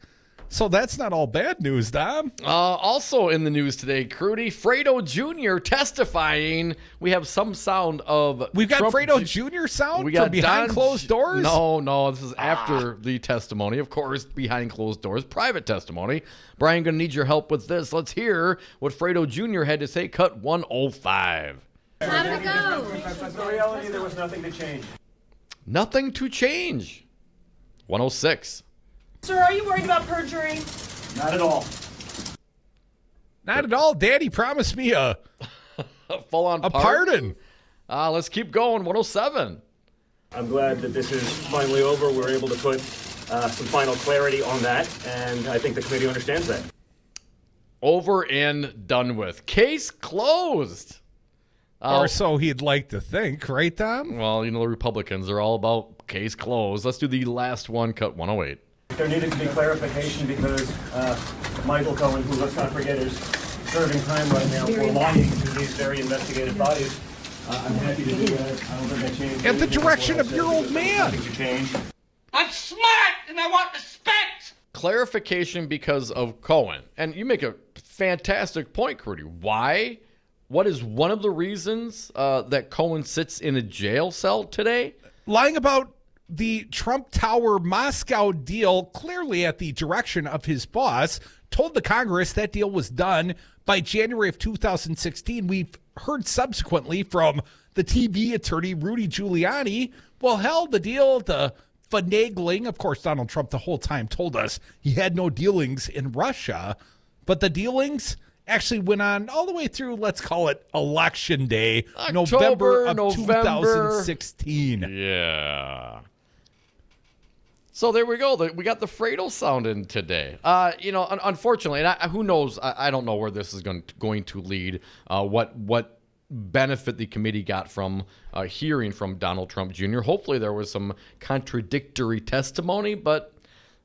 So that's not all bad news, Dom. Also in the news today, Crudy, Fredo Jr. testifying. We have some sound of We've got Trump Fredo Jr. sound we got from behind closed doors? No, this is after the testimony. Of course, behind closed doors, private testimony. Brian, going to need your help with this. Let's hear what Fredo Jr. had to say. Cut 105. How did it go? In reality, there was nothing to change. Nothing to change. 106. Sir, are you worried about perjury? Not at all. Not at all. Daddy promised me a full-on pardon. Let's keep going. 107. I'm glad that this is finally over. We're able to put some final clarity on that, and I think the committee understands that. Over and done with. Case closed. Or so he'd like to think, right, Tom? Well, the Republicans are all about case closed. Let's do the last one, cut 108. There needed to be clarification because Michael Cohen, who let's not forget is serving time right now for lying to these very investigative bodies. I'm happy to do that. I don't think I changed. At the direction of your old man. Nothing to change. I'm smart and I want respect. Clarification because of Cohen. And you make a fantastic point, Crudy. Why? What is one of the reasons that Cohen sits in a jail cell today? Lying about the Trump Tower Moscow deal, clearly at the direction of his boss, told the Congress that deal was done by January of 2016. We've heard subsequently from the TV attorney Rudy Giuliani, well, hell, the deal, the finagling. Of course, Donald Trump the whole time told us he had no dealings in Russia, but the dealings actually went on all the way through, let's call it Election Day, November 2016. Yeah. So there we go. We got the Fredo sound in today. Unfortunately, and who knows? I don't know where this is going to lead. What benefit the committee got from hearing from Donald Trump Jr. Hopefully there was some contradictory testimony, but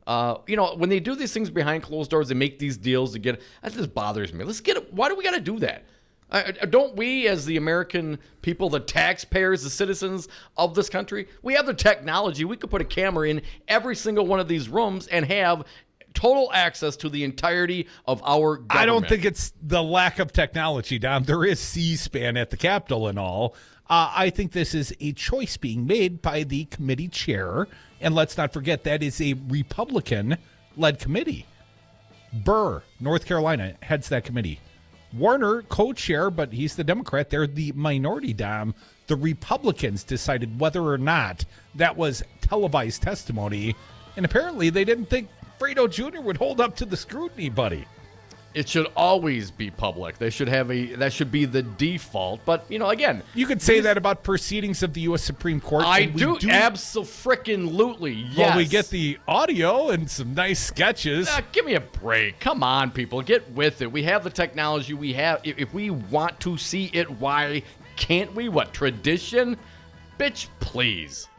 when they do these things behind closed doors, they make these deals to get, that just bothers me. Why do we got to do that? Don't we, as the American people, the taxpayers, the citizens of this country, we have the technology. We could put a camera in every single one of these rooms and have total access to the entirety of our government. I don't think it's the lack of technology, Don. There is C-SPAN at the Capitol and all. I think this is a choice being made by the committee chair. And let's not forget, that is a Republican-led committee. Burr, North Carolina, heads that committee. Warner, co-chair, but he's the Democrat. They're the minority, Dom. The Republicans decided whether or not that was televised testimony. And apparently they didn't think Fredo Jr. would hold up to the scrutiny, buddy. It should always be public. That should be the default. But, again, you could say that about proceedings of the U.S. Supreme Court. I do abso-frickin-lutely, yes. Well, we get the audio and some nice sketches. Give me a break. Come on, people. Get with it. We have the technology. We have. If we want to see it, why can't we? What, tradition? Bitch, please.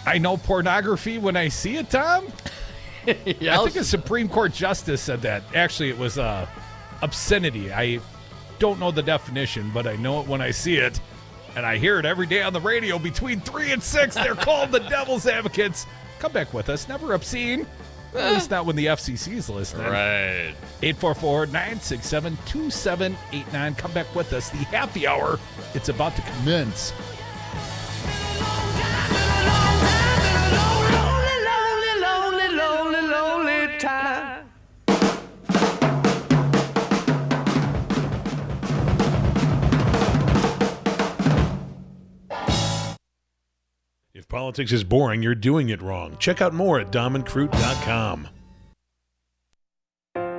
I know pornography when I see it, Tom. Yeah, I think a Supreme Court justice said that. Actually, it was obscenity. I don't know the definition, but I know it when I see it. And I hear it every day on the radio between 3 and 6. They're called the devil's advocates. Come back with us. Never obscene. At least not when the FCC is listening. Right. 844-967-2789. Come back with us. The happy hour, it's about to commence. If politics is boring, you're doing it wrong. Check out more at domandcrute.com.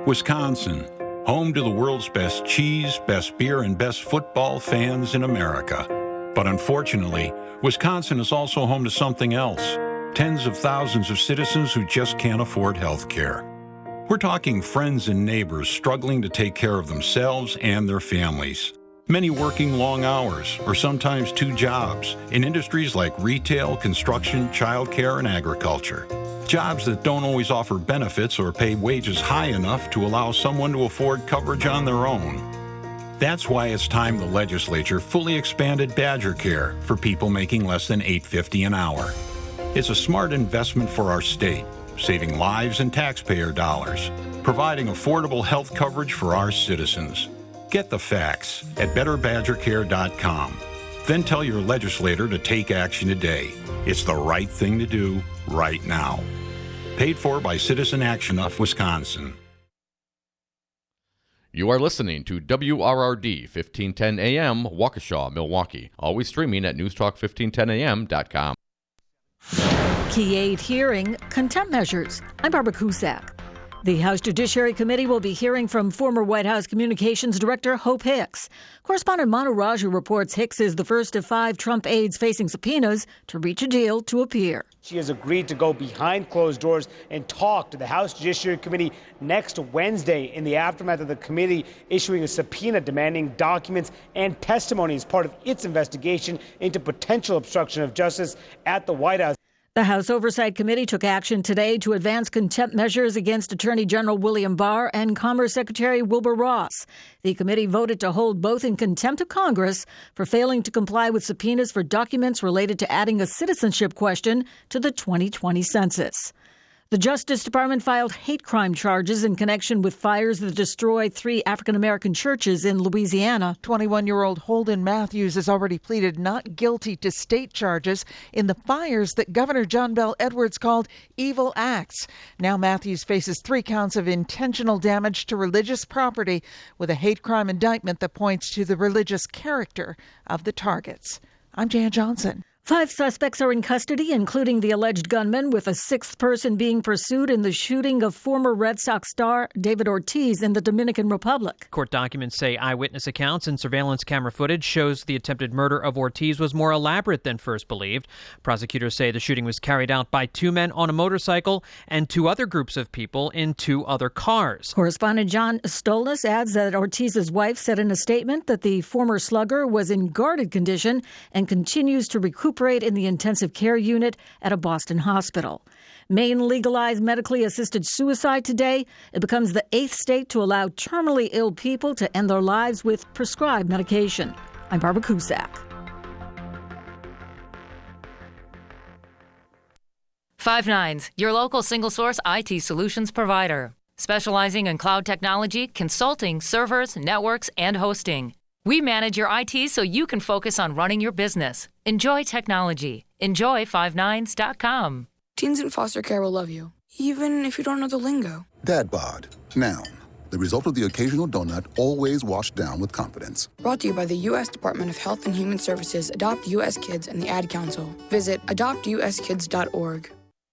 Wisconsin, home to the world's best cheese, best beer, and best football fans in America. But unfortunately, Wisconsin is also home to something else. Tens of thousands of citizens who just can't afford health care. We're talking friends and neighbors struggling to take care of themselves and their families. Many working long hours, or sometimes 2 jobs, in industries like retail, construction, childcare, and agriculture. Jobs that don't always offer benefits or pay wages high enough to allow someone to afford coverage on their own. That's why it's time the legislature fully expanded Badger Care for people making less than $8.50 an hour. It's a smart investment for our state, saving lives and taxpayer dollars, providing affordable health coverage for our citizens. Get the facts at betterbadgercare.com. Then tell your legislator to take action today. It's the right thing to do right now. Paid for by Citizen Action of Wisconsin. You are listening to WRRD 1510 AM, Waukesha, Milwaukee. Always streaming at newstalk1510am.com. Key 8 hearing, contempt measures. I'm Barbara Cusack. The House Judiciary Committee will be hearing from former White House Communications Director Hope Hicks. Correspondent Manu Raju reports Hicks is the first of 5 Trump aides facing subpoenas to reach a deal to appear. She has agreed to go behind closed doors and talk to the House Judiciary Committee next Wednesday in the aftermath of the committee issuing a subpoena demanding documents and testimony as part of its investigation into potential obstruction of justice at the White House. The House Oversight Committee took action today to advance contempt measures against Attorney General William Barr and Commerce Secretary Wilbur Ross. The committee voted to hold both in contempt of Congress for failing to comply with subpoenas for documents related to adding a citizenship question to the 2020 census. The Justice Department filed hate crime charges in connection with fires that destroyed 3 African-American churches in Louisiana. 21-year-old Holden Matthews has already pleaded not guilty to state charges in the fires that Governor John Bel Edwards called evil acts. Now Matthews faces 3 counts of intentional damage to religious property with a hate crime indictment that points to the religious character of the targets. I'm Jan Johnson. 5 suspects are in custody, including the alleged gunman, with a 6th person being pursued in the shooting of former Red Sox star David Ortiz in the Dominican Republic. Court documents say eyewitness accounts and surveillance camera footage shows the attempted murder of Ortiz was more elaborate than first believed. Prosecutors say the shooting was carried out by 2 men on a motorcycle and 2 other groups of people in 2 other cars. Correspondent John Stolness adds that Ortiz's wife said in a statement that the former slugger was in guarded condition and continues to recuperate in the intensive care unit at a Boston hospital. Maine legalized medically assisted suicide today. It becomes the 8th state to allow terminally ill people to end their lives with prescribed medication. I'm Barbara Cusack. 5nines, your local single-source IT solutions provider, specializing in cloud technology, consulting, servers, networks, and hosting. We manage your IT so you can focus on running your business. Enjoy technology. Enjoy 5nines.com. Teens in foster care will love you, even if you don't know the lingo. Dad bod, noun. The result of the occasional donut, always washed down with confidence. Brought to you by the U.S. Department of Health and Human Services, Adopt U.S. Kids, and the Ad Council. Visit adoptuskids.org.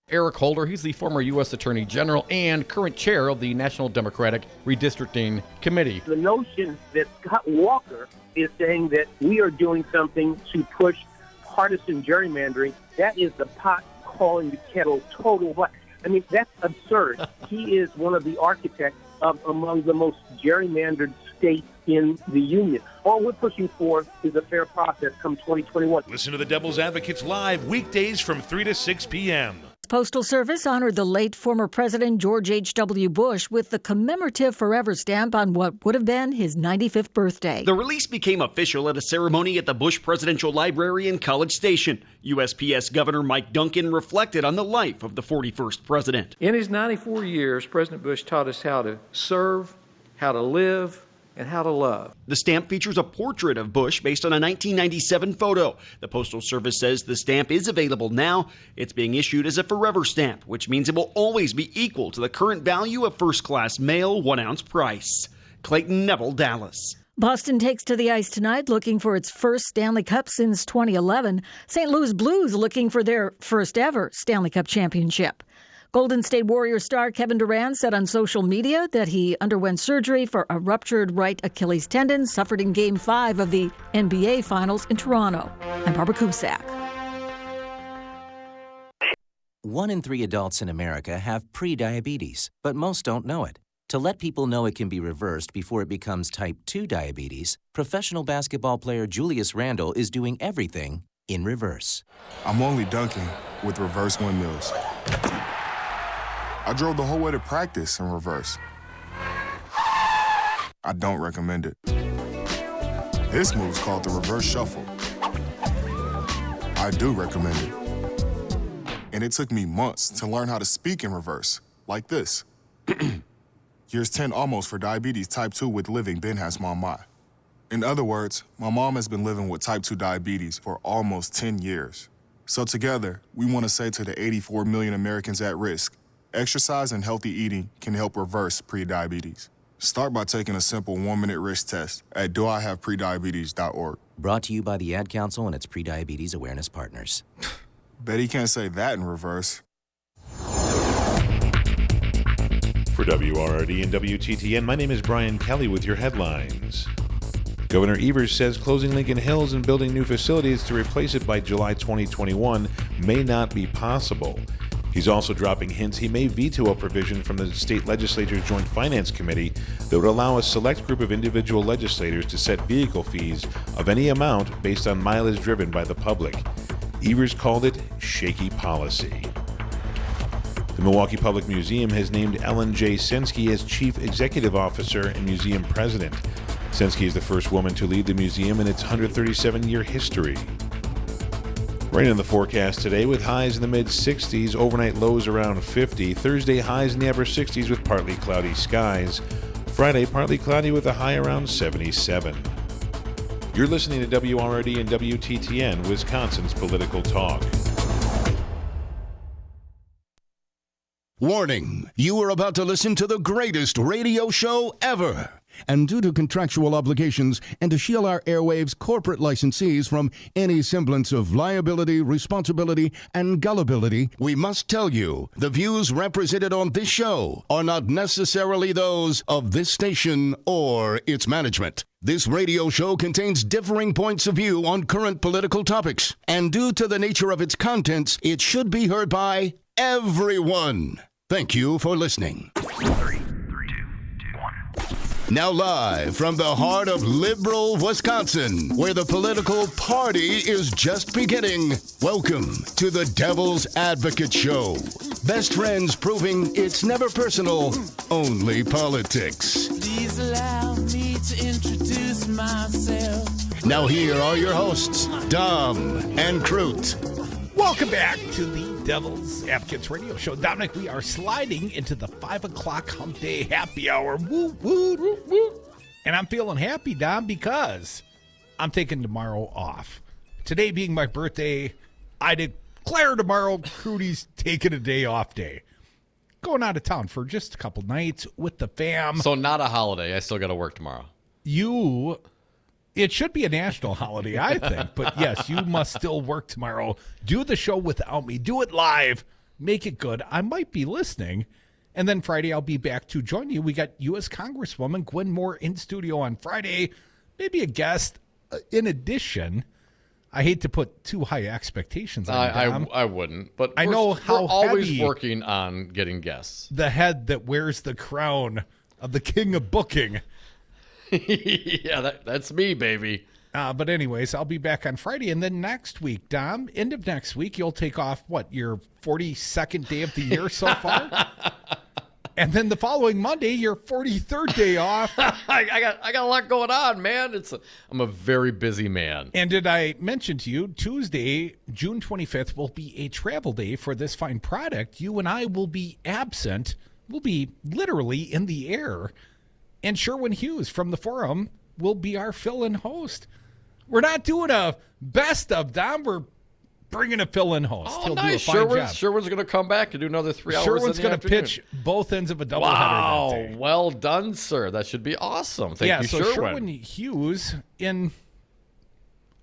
Eric Holder, he's the former U.S. Attorney General and current chair of the National Democratic Redistricting Committee. The notion that Scott Walker is saying that we are doing something to push partisan gerrymandering, that is the pot calling the kettle total black. I mean, that's absurd. He is one of the architects of among the most gerrymandered states in the Union. All we're pushing for is a fair process come 2021. Listen to the Devil's Advocates live weekdays from 3 to 6 p.m. Postal Service honored the late former President George H.W. Bush with the commemorative forever stamp on what would have been his 95th birthday. The release became official at a ceremony at the Bush Presidential Library in College Station. USPS Governor Mike Duncan reflected on the life of the 41st president. In his 94 years, President Bush taught us how to serve, how to live, and how to love. The stamp features a portrait of Bush based on a 1997 photo. The Postal Service says the stamp is available now. It's being issued as a forever stamp, which means it will always be equal to the current value of first-class mail 1-ounce price. Clayton Neville, Dallas. Boston takes to the ice tonight looking for its first Stanley Cup since 2011. St. Louis Blues looking for their first ever Stanley Cup championship. Golden State Warrior star Kevin Durant said on social media that he underwent surgery for a ruptured right Achilles tendon suffered in Game 5 of the NBA Finals in Toronto. I'm Barbara Cusack. 1 in 3 adults in America have pre-diabetes, but most don't know it. To let people know it can be reversed before it becomes type 2 diabetes, professional basketball player Julius Randle is doing everything in reverse. I'm only dunking with reverse windmills. I drove the whole way to practice in reverse. I don't recommend it. This move's called the reverse shuffle. I do recommend it. And it took me months to learn how to speak in reverse, like this. Years 10 almost for diabetes type 2 with living Ben has mama. In other words, my mom has been living with type 2 diabetes for almost 10 years. So together, we want to say to the 84 million Americans at risk, exercise and healthy eating can help reverse prediabetes. Start by taking a simple 1-minute risk test at doihaveprediabetes.org. Brought to you by the Ad Council and its prediabetes awareness partners. Bet he can't say that in reverse. For WRRD and WTTN, my name is Brian Kelly with your headlines. Governor Evers says closing Lincoln Hills and building new facilities to replace it by July 2021 may not be possible. He's also dropping hints he may veto a provision from the state legislature's Joint Finance Committee that would allow a select group of individual legislators to set vehicle fees of any amount based on mileage driven by the public. Evers called it shaky policy. The Milwaukee Public Museum has named Ellen J. Sensky as Chief Executive Officer and Museum President. Sensky is the first woman to lead the museum in its 137-year history. Rain in the forecast today with highs in the mid-60s, overnight lows around 50. Thursday, highs in the upper 60s with partly cloudy skies. Friday, partly cloudy with a high around 77. You're listening to WRRD and WTTN, Wisconsin's Political Talk. Warning, you are about to listen to the greatest radio show ever. And due to contractual obligations and to shield our airwaves' corporate licensees from any semblance of liability, responsibility, and gullibility, we must tell you the views represented on this show are not necessarily those of this station or its management. This radio show contains differing points of view on current political topics, and due to the nature of its contents, it should be heard by everyone. Thank you for listening. 3, 2, 1. Now live from the heart of liberal Wisconsin, where the political party is just beginning, welcome to the Devil's Advocate Show. Best friends proving it's never personal, only politics. Please allow me to introduce myself. Now here are your hosts, Dom and Crute. Welcome back to the Devil's Advocates Radio Show. Dominic, we are sliding into the 5 o'clock Hump Day happy hour. Woo, woo, woo, woo. And I'm feeling happy, Dom, because I'm taking tomorrow off. Today being my birthday, I declare tomorrow Crute's taking a day off day. Going out of town for just a couple nights with the fam. So not a holiday. I still got to work tomorrow. It should be a national holiday, I think. But yes, you must still work tomorrow. Do the show without me. Do it live. Make it good. I might be listening. And then Friday, I'll be back to join you. We got U.S. Congresswoman Gwen Moore in studio on Friday. Maybe a guest. In addition, I hate to put too high expectations on you, I wouldn't. But I know how we're always heavy working on getting guests. The head that wears the crown of the king of booking. Yeah, that's me, baby. But anyways, I'll be back on Friday. And then next week, Dom, end of next week, you'll take off, your 42nd day of the year so far? And then the following Monday, your 43rd day off. I got a lot going on, man. I'm a very busy man. And did I mention to you, Tuesday, June 25th, will be a travel day for this fine product. You and I will be absent. We'll be literally in the air. And Sherwin Hughes from the Forum will be our fill-in host. We're not doing a best of, Dom. We're bringing a fill-in host. Oh, He'll nice. do a fine job. Sherwin's going to come back and do another 3 hours. Sherwin's going to pitch both ends of a doubleheader that day. Wow, well done, sir. That should be awesome. Thank you, so Sherwin. Sherwin Hughes in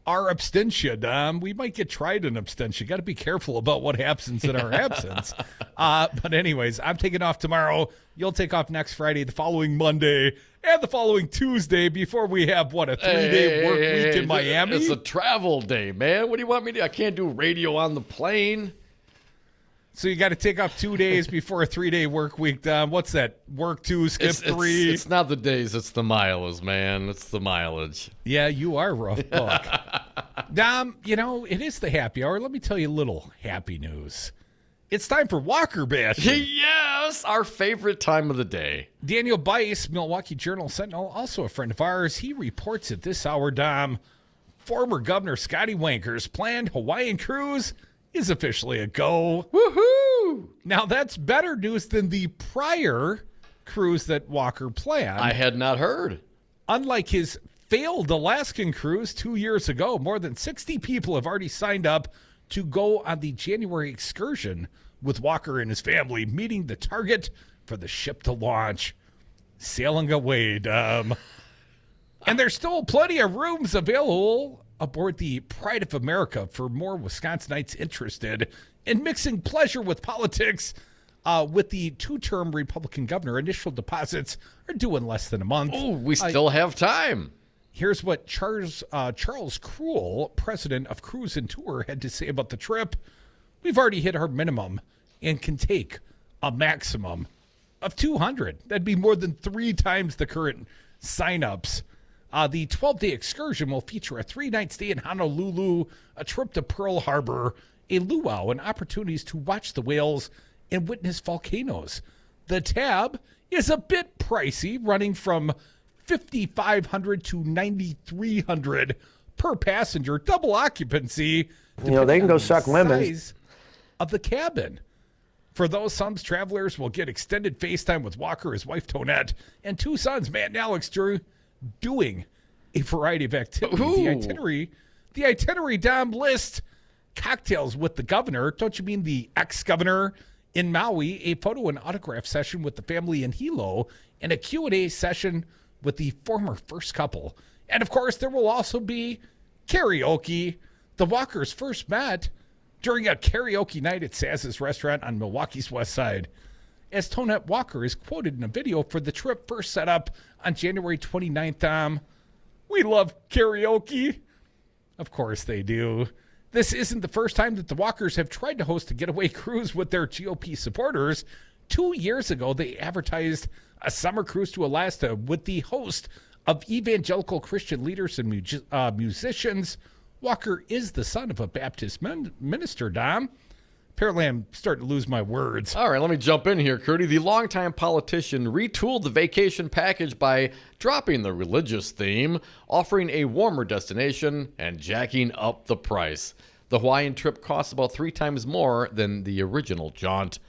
our abstention. We might get tried in abstention. Got to be careful about what happens in our absence. But anyways, I'm taking off tomorrow. You'll take off next Friday, the following Monday, and the following Tuesday before we have, a 3-day work week in Miami? It's a travel day, man. What do you want me to do? I can't do radio on the plane. So you got to take off 2 days before a 3-day work week, Dom. What's that? Work 2, skip 3? It's not the days, it's the mileage, man. It's the mileage. Yeah, you are rough book. Dom, it is the happy hour. Let me tell you a little happy news. It's time for Walker bashing. Yes, our favorite time of the day. Daniel Bice, Milwaukee Journal-Sentinel, also a friend of ours. He reports at this hour, Dom, former Governor Scotty Wanker's planned Hawaiian cruise is officially a go. Woohoo! Now, that's better news than the prior cruise that Walker planned. I had not heard. Unlike his failed Alaskan cruise 2 years ago, more than 60 people have already signed up to go on the January excursion with Walker and his family, meeting the target for the ship to launch. Sailing away, Dom. And there's still plenty of rooms available aboard the Pride of America for more Wisconsinites interested in mixing pleasure with politics. With the 2-term Republican governor, initial deposits are due in less than a month. Oh, we still have time. Here's what Charles Cruel, president of Cruise and Tour, had to say about the trip. We've already hit our minimum and can take a maximum of 200. That'd be more than 3 times the current signups. The 12-day excursion will feature a 3-night stay in Honolulu, a trip to Pearl Harbor, a luau, and opportunities to watch the whales and witness volcanoes. The tab is a bit pricey, running from $5,500 to $9,300 per passenger, double occupancy. They can go suck lemons. Size of the cabin. For those sons, travelers will get extended FaceTime with Walker, his wife Tonette, and 2 sons, Matt and Alex, doing a variety of activities. The itinerary, Dom, list cocktails with the governor. Don't you mean the ex-governor in Maui? A photo and autograph session with the family in Hilo, and a Q&A session with the former first couple. And of course, there will also be karaoke. The Walkers first met during a karaoke night at Saz's restaurant on Milwaukee's west side. As Tonette Walker is quoted in a video for the trip first set up on January 29th. We love karaoke. Of course they do. This isn't the first time that the Walkers have tried to host a getaway cruise with their GOP supporters. 2 years ago, they advertised a summer cruise to Alaska with the host of evangelical Christian leaders and musicians. Walker is the son of a Baptist minister, Dom. Apparently, I'm starting to lose my words. All right, let me jump in here, Crudy. The longtime politician retooled the vacation package by dropping the religious theme, offering a warmer destination, and jacking up the price. The Hawaiian trip costs about 3 times more than the original jaunt.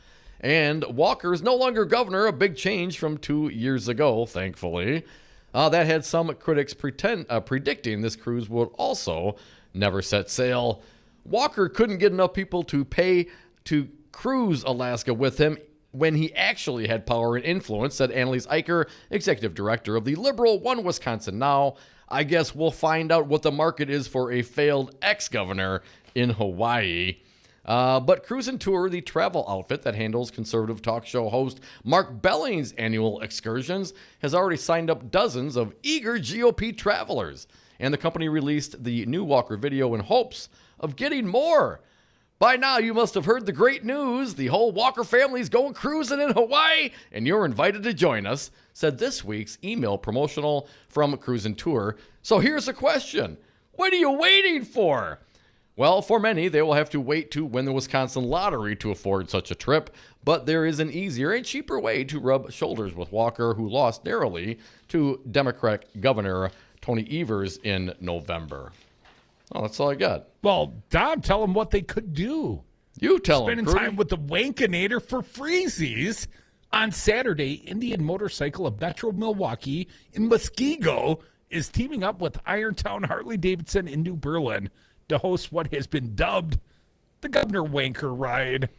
And Walker is no longer governor, a big change from 2 years ago, thankfully. That had some critics predicting this cruise would also never set sail. Walker couldn't get enough people to pay to cruise Alaska with him when he actually had power and influence, said Annalise Eicher, executive director of the liberal One Wisconsin Now. I guess we'll find out what the market is for a failed ex-governor in Hawaii. But Cruise and Tour, the travel outfit that handles conservative talk show host Mark Belling's annual excursions, has already signed up dozens of eager GOP travelers. And the company released the new Walker video in hopes of getting more. By now, you must have heard the great news. The whole Walker family's going cruising in Hawaii, and you're invited to join us, said this week's email promotional from Cruise and Tour. So here's a question. What are you waiting for? Well, for many, they will have to wait to win the Wisconsin lottery to afford such a trip, but there is an easier and cheaper way to rub shoulders with Walker, who lost narrowly to Democratic Governor Tony Evers in November. Oh, that's all I got. Well, Dom, tell them what they could do. You tell them. Spending time with the Wankinator for freezies. On Saturday, Indian Motorcycle of Metro Milwaukee in Muskego is teaming up with Irontown Harley-Davidson in New Berlin to host what has been dubbed the Governor Wanker Ride.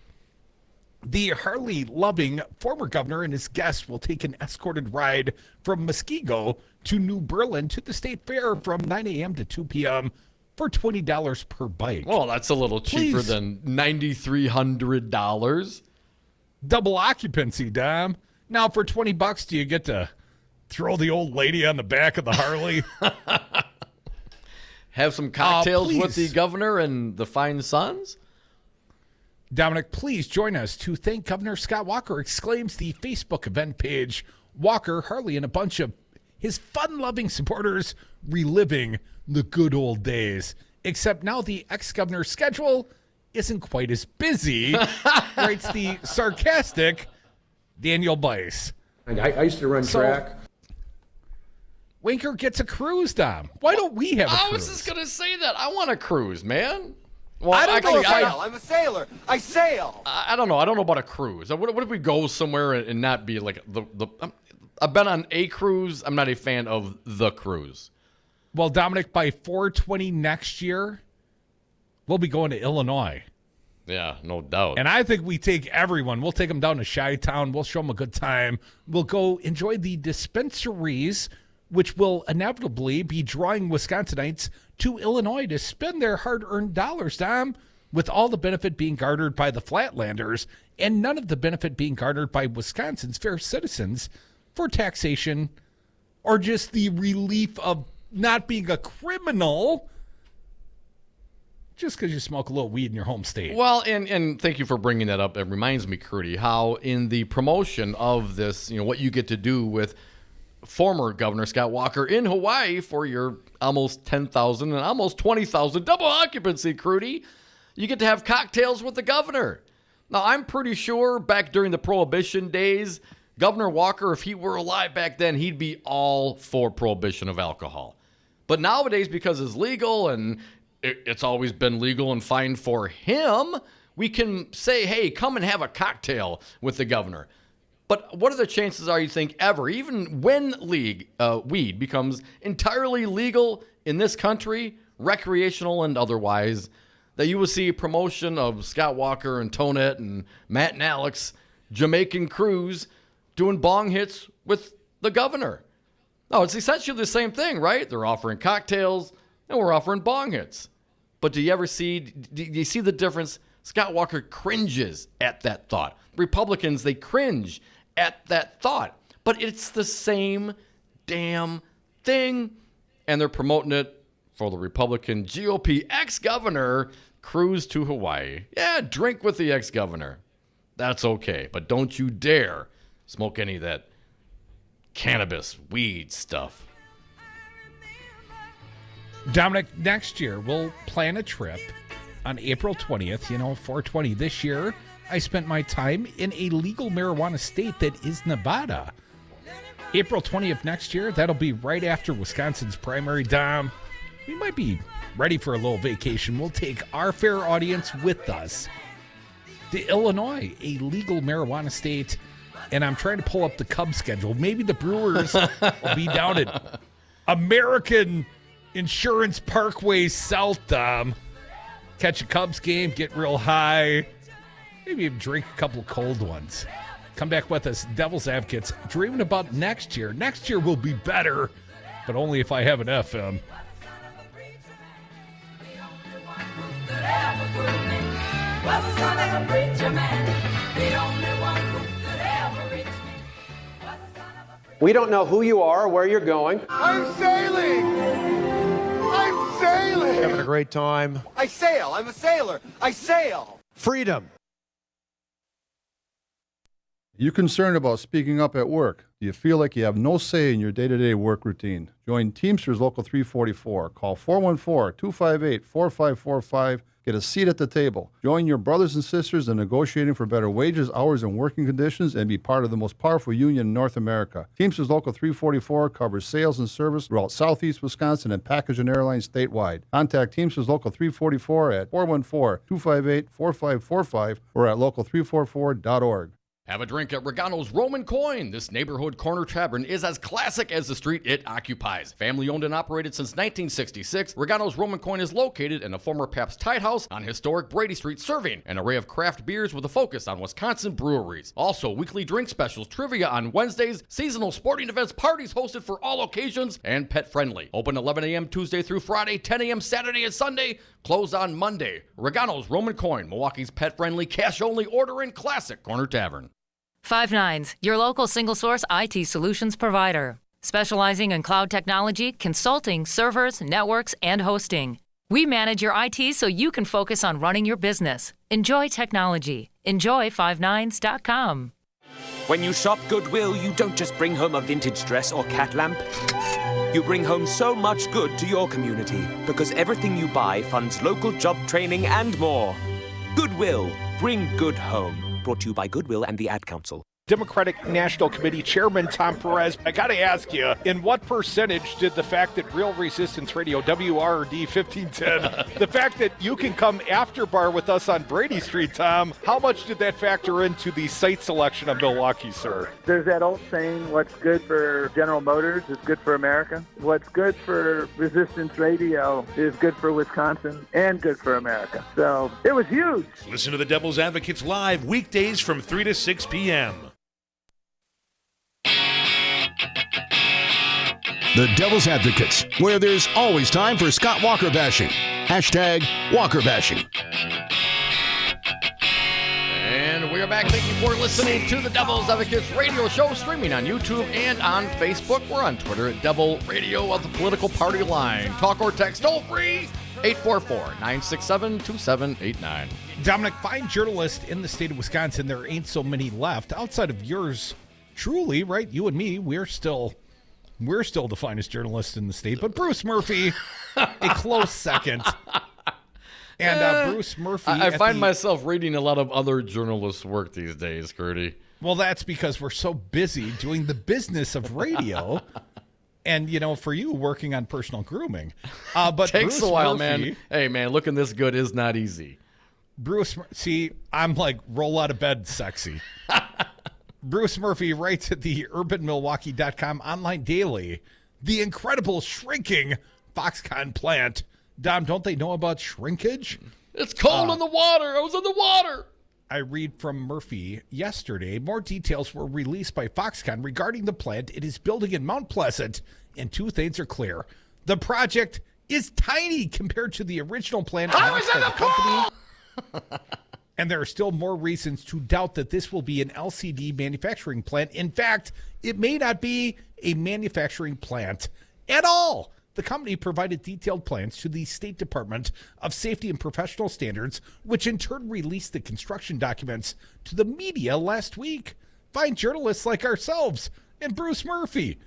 The Harley-loving former governor and his guests will take an escorted ride from Muskego to New Berlin to the State Fair from 9 a.m. to 2 p.m. for $20 per bike. Well, that's a little cheaper than $9,300. Double occupancy, Dom. Now for $20, do you get to throw the old lady on the back of the Harley? Have some cocktails with the governor and the fine sons? Dominic, please join us to thank Governor Scott Walker, exclaims the Facebook event page. Walker, Harley, and a bunch of his fun-loving supporters reliving the good old days. Except now the ex-governor's schedule isn't quite as busy, writes the sarcastic Daniel Bice. I used to run track. Winker gets a cruise, Dom. Why don't we have a cruise? I was just going to say that. I want a cruise, man. Well, I don't know. I'm a sailor. I sail. I don't know. I don't know about a cruise. What if we go somewhere and not be like I've been on a cruise. I'm not a fan of the cruise. Well, Dominic, by 4/20 next year, we'll be going to Illinois. Yeah, no doubt. And I think we take everyone. We'll take them down to Chi-Town. We'll show them a good time. We'll go enjoy the dispensaries, which will inevitably be drawing Wisconsinites to Illinois to spend their hard-earned dollars, Dom, with all the benefit being garnered by the Flatlanders and none of the benefit being garnered by Wisconsin's fair citizens for taxation or just the relief of not being a criminal just because you smoke a little weed in your home state. Well, and thank you for bringing that up. It reminds me, Crudy, how in the promotion of this, what you get to do with former Governor Scott Walker in Hawaii for your almost 10,000 and almost 20,000 double occupancy, Crudy, you get to have cocktails with the governor. Now, I'm pretty sure back during the Prohibition days, Governor Walker, if he were alive back then, he'd be all for prohibition of alcohol. But nowadays, because it's legal and it's always been legal and fine for him, we can say, hey, come and have a cocktail with the governor. But what are the chances are you think ever, even when weed becomes entirely legal in this country, recreational and otherwise, that you will see a promotion of Scott Walker and Tonette and Matt and Alex Jamaican cruise doing bong hits with the governor? Oh, it's essentially the same thing, right? They're offering cocktails, and we're offering bong hits. But do you see the difference? Scott Walker cringes at that thought. Republicans, they cringe at that thought. But it's the same damn thing. And they're promoting it for the Republican GOP ex-governor cruise to Hawaii. Yeah, drink with the ex-governor. That's okay. But don't you dare smoke any of that cannabis, weed stuff. Dominic, next year we'll plan a trip on April 20th, 420. This year, I spent my time in a legal marijuana state that is Nevada. April 20th next year, that'll be right after Wisconsin's primary, Dom. We might be ready for a little vacation. We'll take our fair audience with us to Illinois, a legal marijuana state. And I'm trying to pull up the Cubs schedule. Maybe the Brewers will be down at American Insurance Parkway South, catch a Cubs game, get real high, maybe even drink a couple of cold ones. Come back with us, Devil's Advocates, dreaming about next year. Next year will be better, but only if I have an FM. We don't know who you are or where you're going. I'm sailing! I'm sailing! Having a great time. I sail. I'm a sailor. I sail. Freedom. You concerned about speaking up at work? Do you feel like you have no say in your day-to-day work routine? Join Teamsters Local 344. Call 414-258-4545. Get a seat at the table. Join your brothers and sisters in negotiating for better wages, hours, and working conditions, and be part of the most powerful union in North America. Teamsters Local 344 covers sales and service throughout Southeast Wisconsin and package and airlines statewide. Contact Teamsters Local 344 at 414-258-4545 or at local344.org. Have a drink at Regano's Roman Coin. This neighborhood corner tavern is as classic as the street it occupies. Family owned and operated since 1966, Regano's Roman Coin is located in a former Pabst Tide House on historic Brady Street, serving an array of craft beers with a focus on Wisconsin breweries. Also, weekly drink specials, trivia on Wednesdays, seasonal sporting events, parties hosted for all occasions, and pet friendly. Open 11 a.m. Tuesday through Friday, 10 a.m. Saturday and Sunday, closed on Monday. Regano's Roman Coin, Milwaukee's pet friendly, cash only order and classic corner tavern. 5 Nines, your local single-source IT solutions provider, specializing in cloud technology, consulting, servers, networks, and hosting. We manage your IT so you can focus on running your business. Enjoy technology. Enjoy 5nines.com. When you shop Goodwill, you don't just bring home a vintage dress or cat lamp. You bring home so much good to your community because everything you buy funds local job training and more. Goodwill, bring good home. Brought to you by Goodwill and the Ad Council. Democratic National Committee Chairman Tom Perez, I got to ask you, in what percentage did the fact that Real Resistance Radio, WRD 1510, the fact that you can come after bar with us on Brady Street, Tom, how much did that factor into the site selection of Milwaukee, sir? There's that old saying, what's good for General Motors is good for America. What's good for Resistance Radio is good for Wisconsin and good for America. So it was huge. Listen to the Devil's Advocates live weekdays from 3 to 6 p.m. The Devil's Advocates, where there's always time for Scott Walker bashing. Hashtag Walker bashing. And we are back. Thank you for listening to the Devil's Advocates radio show, streaming on YouTube and on Facebook. We're on Twitter at Devil Radio of the Political Party Line. Talk or text toll free, 844-967-2789. Dominic, fine journalist in the state of Wisconsin. There ain't so many left outside of yours truly, right? You and me, we're still the finest journalists in the state, but Bruce Murphy, a close second. And Bruce Murphy... I find myself reading a lot of other journalists' work these days, Curdy. Well, that's because we're so busy doing the business of radio and, for you, working on personal grooming. But Takes Bruce a while, Murphy, man. Hey, man, looking this good is not easy. See, I'm like roll out of bed sexy. Bruce Murphy writes at the urbanmilwaukee.com online daily, the incredible shrinking FoxCONn plant. Dom, don't they know about shrinkage? It's cold in the water. I was in the water. I read from Murphy yesterday. More details were released by FoxCONn regarding the plant it is building in Mount Pleasant, and two things are clear. The project is tiny compared to the original plan announced by the company. And there are still more reasons to doubt that this will be an LCD manufacturing plant. In fact, it may not be a manufacturing plant at all. The company provided detailed plans to the State Department of Safety and Professional Standards, which in turn released the construction documents to the media last week. Fine journalists like ourselves and Bruce Murphy.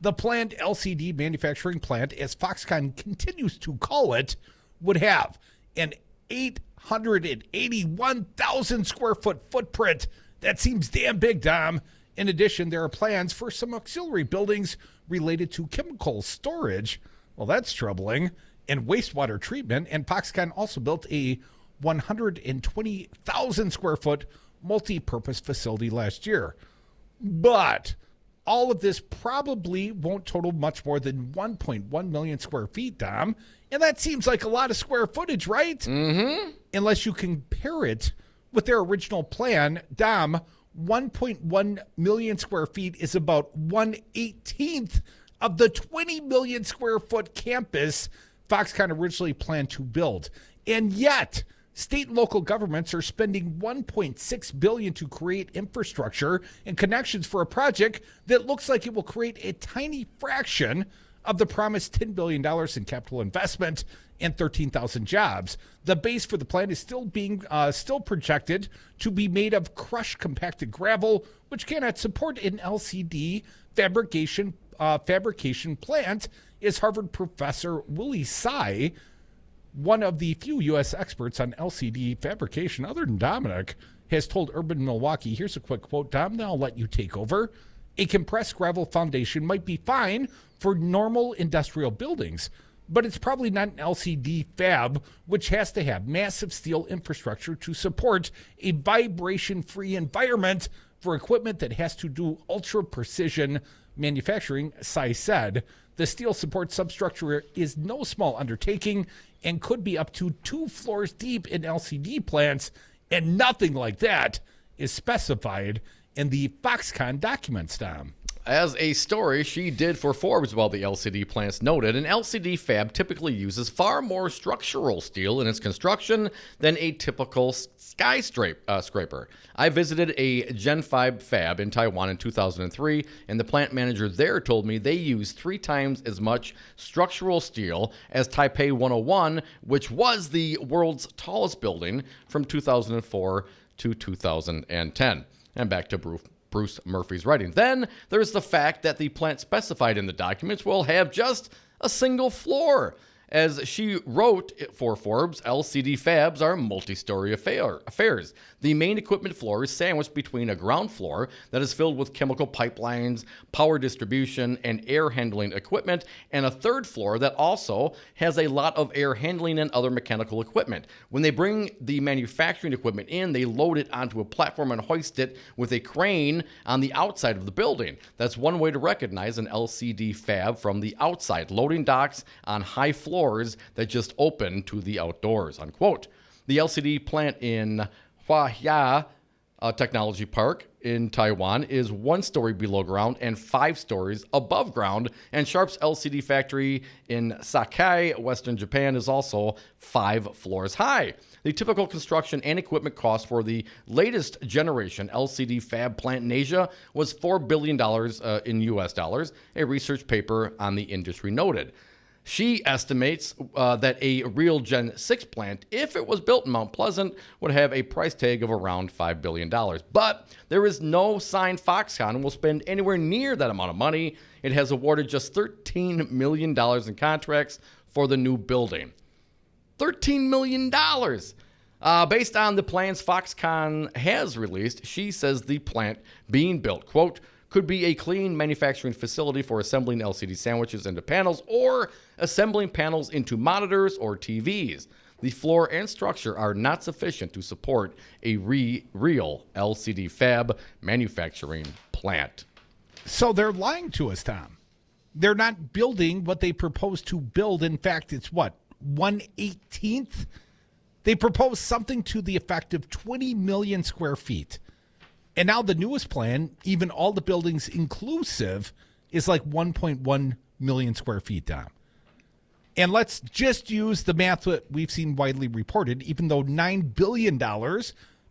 The planned LCD manufacturing plant, as FoxCONn continues to call it, would have an 881,000 square foot footprint. That seems damn big, Dom. In addition, there are plans for some auxiliary buildings related to chemical storage. Well, that's troubling. And wastewater treatment. And FoxCONn also built a 120,000 square foot multi-purpose facility last year. But all of this probably won't total much more than 1.1 million square feet, Dom. And that seems like a lot of square footage, right? Mm-hmm. Unless you compare it with their original plan, Dom, 1.1 million square feet is about 1/18th of the 20 million square foot campus FoxCONn originally planned to build. And yet, state and local governments are spending $1.6 billion to create infrastructure and connections for a project that looks like it will create a tiny fraction of the promised $10 billion in capital investment and 13,000 jobs. The base for the plant is still projected to be made of crushed compacted gravel, which cannot support an LCD fabrication plant, is Harvard professor Willie Tsai, one of the few U.S. experts on LCD fabrication, other than Dominic, has told Urban Milwaukee. Here's a quick quote, Dom, then I'll let you take over. A compressed gravel foundation might be fine for normal industrial buildings, but it's probably not an LCD fab, which has to have massive steel infrastructure to support a vibration-free environment for equipment that has to do ultra-precision manufacturing, Tsai said. The steel support substructure is no small undertaking and could be up to 2 floors deep in LCD plants, and nothing like that is specified in the FoxCONn documents, Dom. As a story she did for Forbes about the LCD plants noted, an LCD fab typically uses far more structural steel in its construction than a typical skyscraper. I visited a Gen 5 fab in Taiwan in 2003, and the plant manager there told me they use 3 times as much structural steel as Taipei 101, which was the world's tallest building from 2004 to 2010. And back to Bruce Murphy's writing. Then there's the fact that the plant specified in the documents will have just a single floor. As she wrote for Forbes, LCD fabs are multi-story affairs. The main equipment floor is sandwiched between a ground floor that is filled with chemical pipelines, power distribution, and air handling equipment, and a third floor that also has a lot of air handling and other mechanical equipment. When they bring the manufacturing equipment in, they load it onto a platform and hoist it with a crane on the outside of the building. That's one way to recognize an LCD fab from the outside, loading docks on high floors that just open to the outdoors, unquote. The LCD plant in Huahia Technology Park in Taiwan is 1 story below ground and 5 stories above ground, and Sharp's LCD factory in Sakai, Western Japan, is also 5 floors high. The typical construction and equipment cost for the latest generation LCD fab plant in Asia was $4 billion in US dollars, a research paper on the industry noted. She estimates that a real Gen 6 plant, if it was built in Mount Pleasant, would have a price tag of around $5 billion. But there is no sign FoxCONn will spend anywhere near that amount of money. It has awarded just $13 million in contracts for the new building. $13 million! Based on the plans FoxCONn has released, she says the plant being built, quote, could be a clean manufacturing facility for assembling LCD sandwiches into panels or assembling panels into monitors or TVs. The floor and structure are not sufficient to support a real LCD fab manufacturing plant. So they're lying to us, Tom. They're not building what they propose to build. In fact, it's what, 1/18th They proposed something to the effect of 20 million square feet. And now the newest plan, even all the buildings inclusive, is like 1.1 million square feet down. And let's just use the math that we've seen widely reported, even though $9 billion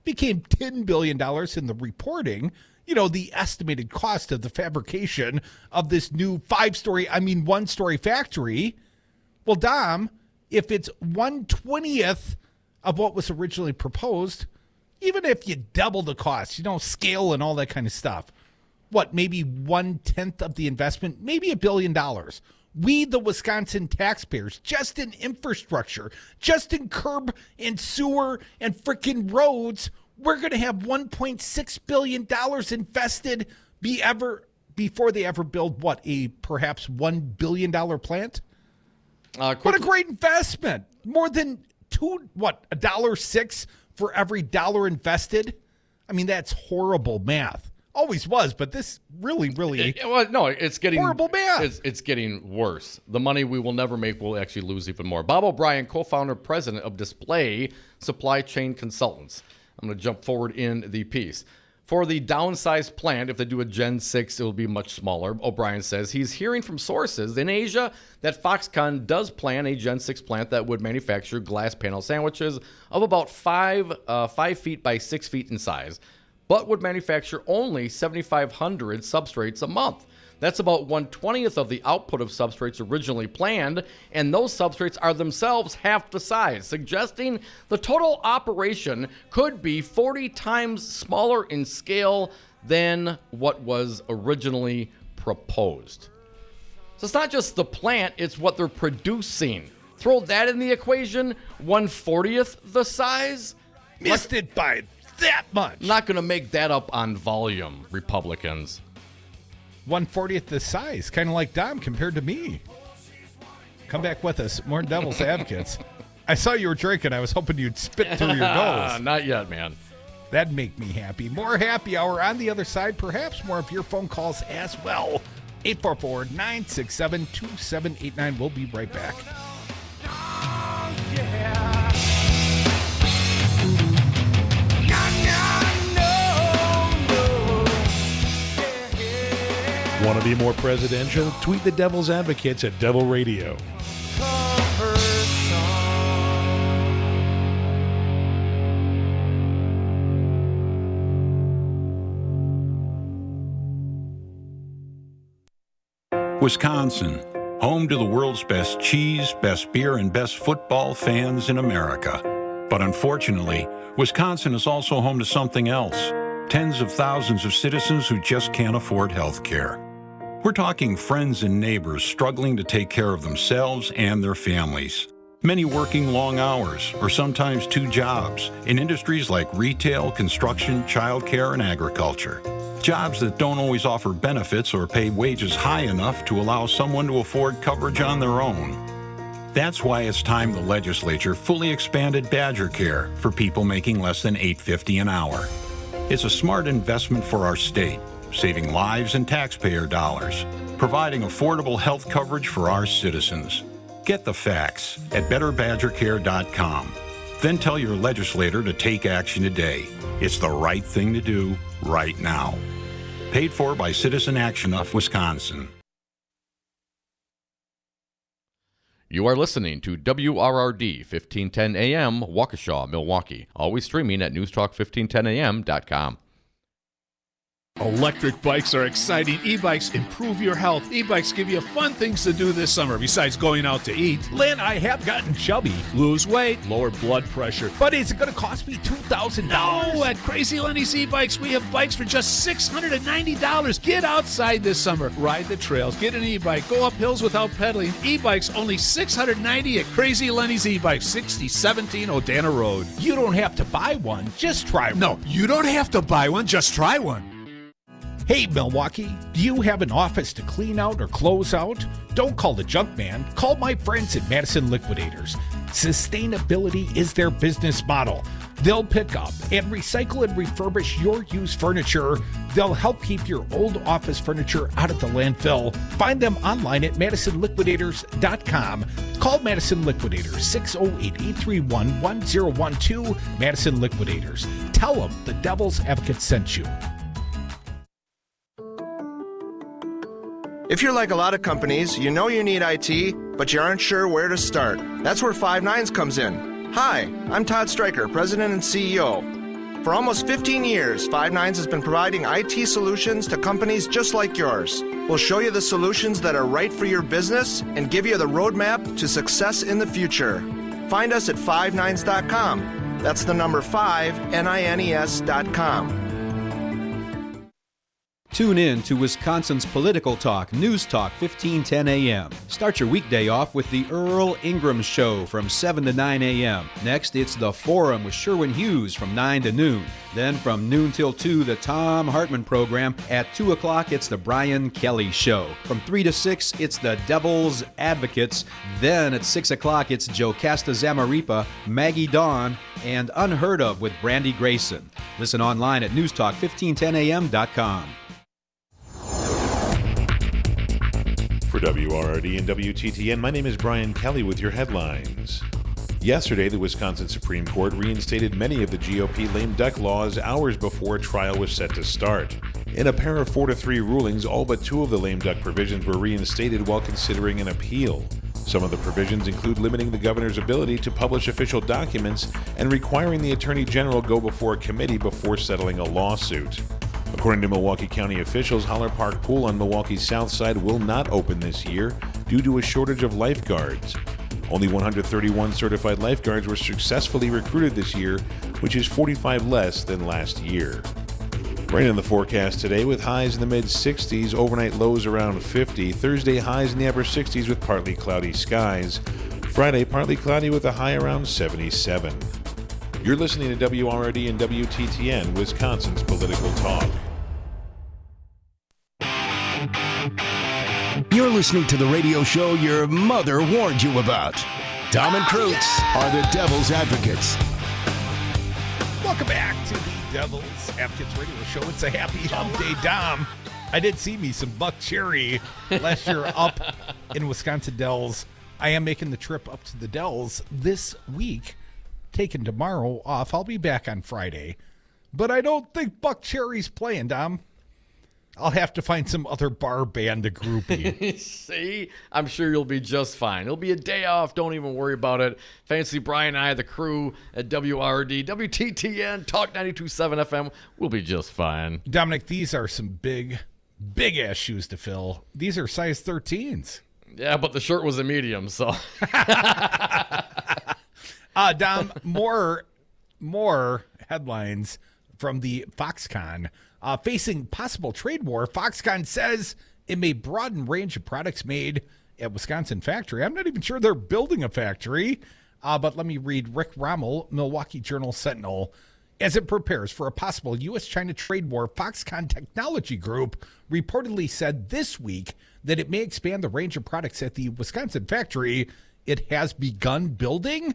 became $10 billion in the reporting, the estimated cost of the fabrication of this new one-story factory. Well, Dom, if it's 1/20th of what was originally proposed, even if you double the cost, scale and all that kind of stuff, maybe 1/10 of the investment, maybe $1 billion. We, the Wisconsin taxpayers, just in infrastructure, just in curb and sewer and freaking roads, we're going to have $1.6 billion invested before they ever build a perhaps $1 billion plant? What a great investment. More than $1.06 for every dollar invested? I mean, that's horrible math. Always was, but this really it's getting horrible math. It's getting worse. The money we will never make will actually lose even more. Bob O'Brien, co-founder, president of Display Supply Chain Consultants. I'm going to jump forward in the piece. For the downsized plant, if they do a Gen 6, it will be much smaller. O'Brien says he's hearing from sources in Asia that FoxCONn does plan a Gen 6 plant that would manufacture glass panel sandwiches of about 5 feet by 6 feet in size, but would manufacture only 7,500 substrates a month. That's about 1/20th of the output of substrates originally planned, and those substrates are themselves half the size, suggesting the total operation could be 40 times smaller in scale than what was originally proposed. So it's not just the plant, it's what they're producing. Throw that in the equation, 1/40th the size? Missed it by that much. Not going to make that up on volume, Republicans. 1/40th the size, kind of like Dom compared to me. Come back with us. More Devil's Advocates. I saw you were drinking. I was hoping you'd spit through your nose. Not yet, man. That'd make me happy. More happy hour on the other side. Perhaps more of your phone calls as well. 844-967-2789. We'll be right back. Want to be more presidential? Tweet the Devil's Advocates at Devil Radio. Wisconsin, home to the world's best cheese, best beer, and best football fans in America. But unfortunately, Wisconsin is also home to something else. Tens of thousands of citizens who just can't afford health care. We're talking friends and neighbors struggling to take care of themselves and their families. Many working long hours, or sometimes 2 jobs, in industries like retail, construction, childcare, and agriculture. Jobs that don't always offer benefits or pay wages high enough to allow someone to afford coverage on their own. That's why it's time the legislature fully expanded Badger Care for people making less than $8.50 an hour. It's a smart investment for our state, saving lives and taxpayer dollars, providing affordable health coverage for our citizens. Get the facts at betterbadgercare.com. Then tell your legislator to take action today. It's the right thing to do right now. Paid for by Citizen Action of Wisconsin. You are listening to WRRD 1510 AM, Waukesha, Milwaukee. Always streaming at newstalk1510am.com. Electric bikes are exciting. E-bikes improve your health. E-bikes give you fun things to do this summer besides going out to eat. Lynn, I have gotten chubby. Lose weight, lower blood pressure. But is it going to cost me $2,000? No, at Crazy Lenny's E-Bikes, we have bikes for just $690. Get outside this summer. Ride the trails. Get an e-bike. Go up hills without pedaling. E-bikes only $690 at Crazy Lenny's E-Bikes, 6017 Odana Road. You don't have to buy one. Just try one. No, you don't have to buy one. Just try one. Hey, Milwaukee, do you have an office to clean out or close out? Don't call the junk man. Call my friends at Madison Liquidators. Sustainability is their business model. They'll pick up and recycle and refurbish your used furniture They'll help keep your old office furniture out of the landfill. Find them online at MadisonLiquidators.com. Call Madison Liquidators, 608-831-1012. Madison Liquidators. Tell them the Devil's Advocate sent you. If you're like a lot of companies, you know you need IT, but you aren't sure where to start. That's where Five Nines comes in. Hi, I'm Todd Stryker, President and CEO. For almost 15 years, Five Nines has been providing IT solutions to companies just like yours. We'll show you the solutions that are right for your business and give you the roadmap to success in the future. Find us at fivenines.com. That's the number 5, NINES.com. Tune in to Wisconsin's Political Talk, News Talk, 1510 a.m. Start your weekday off with the Earl Ingram Show from 7 to 9 a.m. Next, it's The Forum with Sherwin Hughes from 9 to noon. Then from noon till 2, the Tom Hartman program. At 2 o'clock, it's the Brian Kelly Show. From 3 to 6, it's the Devil's Advocates. Then at 6 o'clock, it's Jocasta Zamaripa, Maggie Dawn, and Unheard Of with Brandy Grayson. Listen online at newstalk1510am.com. For WRRD and WTTN, my name is Brian Kelly with your headlines. Yesterday, the Wisconsin Supreme Court reinstated many of the GOP lame duck laws hours before trial was set to start. In a pair of 4-3 rulings, all but 2 of the lame duck provisions were reinstated while considering an appeal. Some of the provisions include limiting the governor's ability to publish official documents and requiring the Attorney General go before a committee before settling a lawsuit. According to Milwaukee County officials, Holler Park Pool on Milwaukee's south side will not open this year due to a shortage of lifeguards. Only 131 certified lifeguards were successfully recruited this year, which is 45 less than last year. Rain in the forecast today with highs in the mid-60s, overnight lows around 50. Thursday, highs in the upper 60s with partly cloudy skies. Friday, partly cloudy with a high around 77. You're listening to WRRD and WTTN, Wisconsin's Political Talk. You're listening to the radio show your mother warned you about. Dom and Crute are the Devil's Advocates. Welcome back to the Devil's Advocates radio show. It's a happy hump day, Dom. I did see me some Buck Cherry last year up in Wisconsin Dells. I am making the trip up to the Dells this week. Taking tomorrow off. I'll be back on Friday. But I don't think Buck Cherry's playing, Dom. I'll have to find some other bar band to group me. See? I'm sure you'll be just fine. It'll be a day off. Don't even worry about it. Fancy Brian and I, the crew at WRD, WTTN, Talk 92.7 FM. We'll be just fine. Dominic, these are some big ass shoes to fill. These are size 13s. Yeah, but the shirt was a medium, so. Dom, more headlines from the FoxCONn. Facing possible trade war, FoxCONn says it may broaden range of products made at Wisconsin factory. I'm not even sure they're building a factory, but let me read Rick Rommel, Milwaukee Journal Sentinel. As it prepares for a possible U.S.-China trade war, FoxCONn Technology Group reportedly said this week that it may expand the range of products at the Wisconsin factory it has begun building.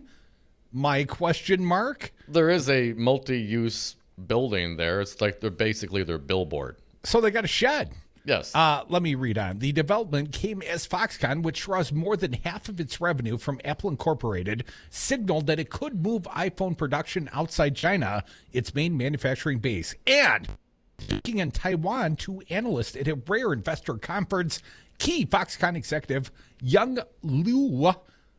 My question mark? There is a multi-use building there. It's like they're basically their billboard. So they got a shed. Yes. Let me read on. The development came as FoxCONn, which draws more than half of its revenue from Apple Incorporated, signaled that it could move iPhone production outside China, its main manufacturing base. And speaking in Taiwan to analysts at a rare investor conference, key FoxCONn executive Young Liu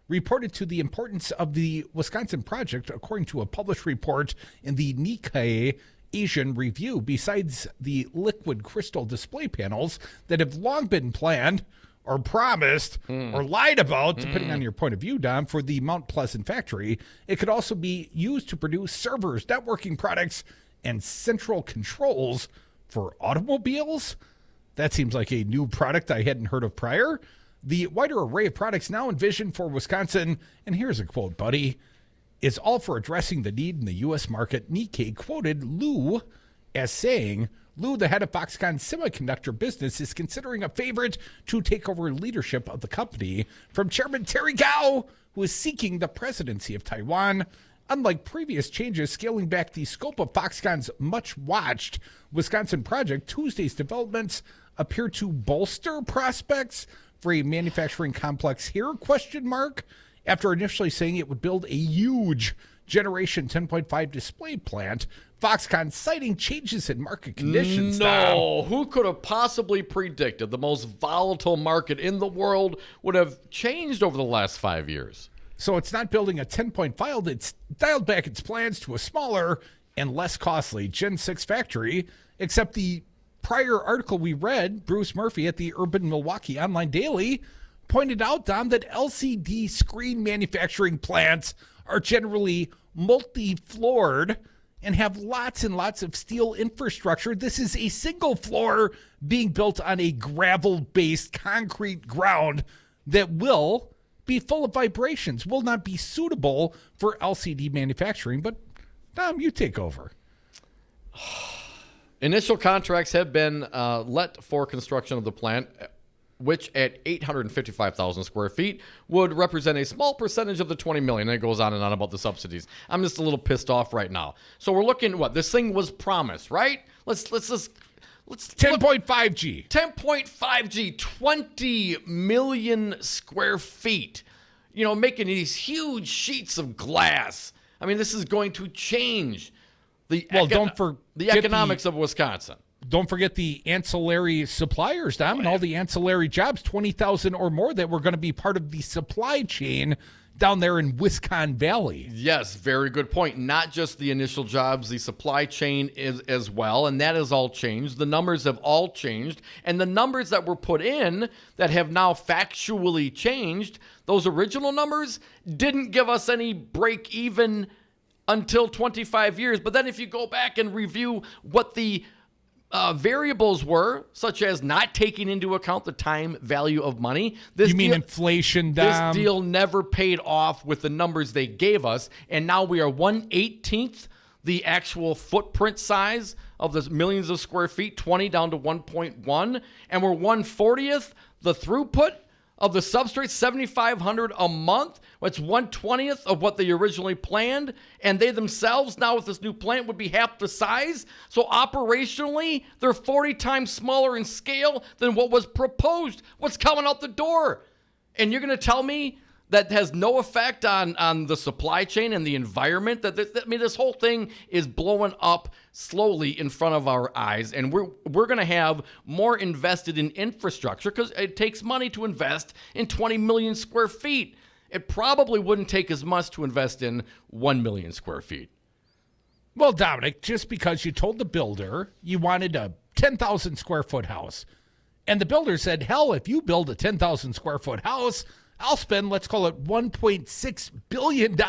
reported to the importance of the Wisconsin project, according to a published report in the Nikkei Asian Review. Besides the liquid crystal display panels that have long been planned or promised or lied about, depending on your point of view, Dom, for the Mount Pleasant factory, it could also be used to produce servers, networking products, and central controls for automobiles. That seems like a new product I hadn't heard of prior. The wider array of products now envisioned for Wisconsin, and here's a quote, buddy, is all for addressing the need in the U.S. market. Nikkei quoted Liu as saying, Liu, the head of FoxCONN's semiconductor business, is considering a favorite to take over leadership of the company from Chairman Terry Gao, who is seeking the presidency of Taiwan. Unlike previous changes scaling back the scope of FoxCONN's much-watched Wisconsin project, Tuesday's developments appear to bolster prospects for a manufacturing complex here, ? After initially saying it would build a huge Generation 10.5 display plant, FoxCONN citing changes in market conditions. No, who could have possibly predicted the most volatile market in the world would have changed over the last 5 years? So it's not building a 10.5, it's dialed back its plans to a smaller and less costly Gen 6 factory, except the prior article we read, Bruce Murphy at the Urban Milwaukee Online Daily pointed out, Dom, that LCD screen manufacturing plants are generally multi-floored and have lots and lots of steel infrastructure. This is a single floor being built on a gravel-based concrete ground that will be full of vibrations, will not be suitable for LCD manufacturing. But, Dom, you take over. Initial contracts have been let for construction of the plant, which at 855,000 square feet would represent a small percentage of the 20 million. And it goes on and on about the subsidies. I'm just a little pissed off right now. So we're looking what this thing was promised, right? Let's 10.5G. 10.5G, 20 million square feet. You know, making these huge sheets of glass. I mean, this is going to change the economics of Wisconsin. Don't forget the ancillary suppliers, Dom, and all the ancillary jobs, 20,000 or more that were going to be part of the supply chain down there in Wisconsin Valley. Yes, very good point. Not just the initial jobs, the supply chain is as well, and that has all changed. The numbers have all changed, and the numbers that were put in that have now factually changed, those original numbers didn't give us any break even until 25 years. But then if you go back and review what the variables were, such as not taking into account the time value of money. You mean inflation, Dom? This deal never paid off with the numbers they gave us, and now we are 1/18th the actual footprint size of the millions of square feet, 20 down to 1.1, and we're 1/40th the throughput of the substrate, 7,500 a month. That's 1/20th of what they originally planned. And they themselves, now with this new plant, would be half the size. So operationally, they're 40 times smaller in scale than what was proposed. What's coming out the door? And you're going to tell me that has no effect on the supply chain and the environment? This whole thing is blowing up slowly in front of our eyes, and we're going to have more invested in infrastructure because it takes money to invest in 20 million square feet. It probably wouldn't take as much to invest in 1 million square feet. Well, Dominic, just because you told the builder you wanted a 10,000 square foot house, and the builder said, hell, if you build a 10,000 square foot house, I'll spend, let's call it $1.6 billion,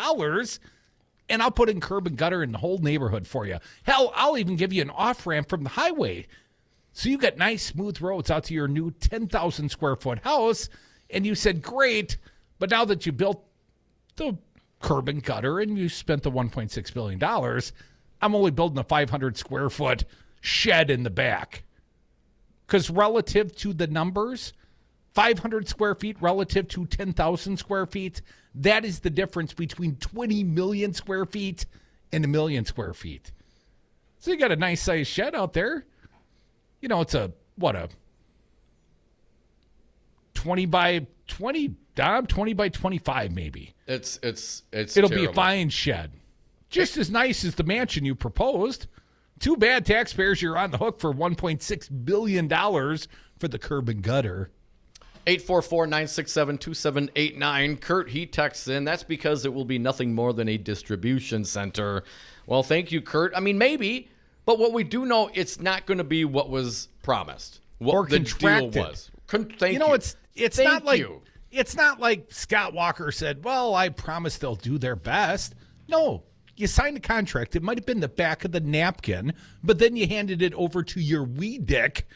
and I'll put in curb and gutter in the whole neighborhood for you. Hell, I'll even give you an off-ramp from the highway. So you got nice, smooth roads out to your new 10,000 square foot house, and you said, great, but now that you built the curb and gutter and you spent the $1.6 billion, I'm only building a 500 square foot shed in the back. Because relative to the numbers, 500 square feet relative to 10,000 square feet, that is the difference between 20 million square feet and 1 million square feet. So you got a nice sized shed out there. You know, it's a 20 by 20, Dom, 20 by 25 maybe. It'll terrible. Be a fine shed. Just as nice as the mansion you proposed. Too bad, taxpayers, you're on the hook for $1.6 billion for the curb and gutter. 844-967-2789. Kurt, he texts in, that's because it will be nothing more than a distribution center. Well, thank you, Kurt. I mean, maybe, but what we do know, it's not going to be what was promised. What or the contracted. Deal was. Thank you. It's not like it's not like Scott Walker said, well, I promise they'll do their best. No, you signed a contract. It might have been the back of the napkin, but then you handed it over to your wee dick,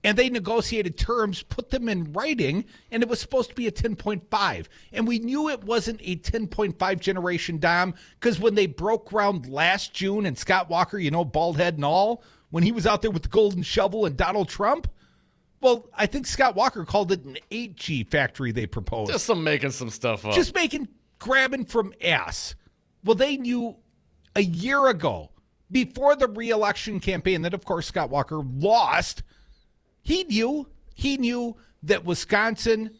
and they negotiated terms, put them in writing, and it was supposed to be a 10.5. And we knew it wasn't a 10.5 generation, Dom, because when they broke ground last June, and Scott Walker, you know, bald head and all, when he was out there with the golden shovel and Donald Trump, well, I think Scott Walker called it an 8G factory they proposed. Just making some stuff up. Just grabbing from ass. Well, they knew a year ago, before the re-election campaign that, of course, Scott Walker lost. He knew that Wisconsin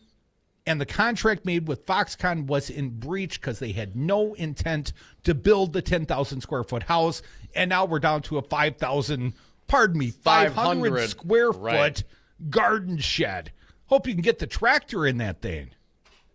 and the contract made with FoxCONn was in breach because they had no intent to build the 10,000 square foot house. And now we're down to a 500 square foot garden shed. Hope you can get the tractor in that thing.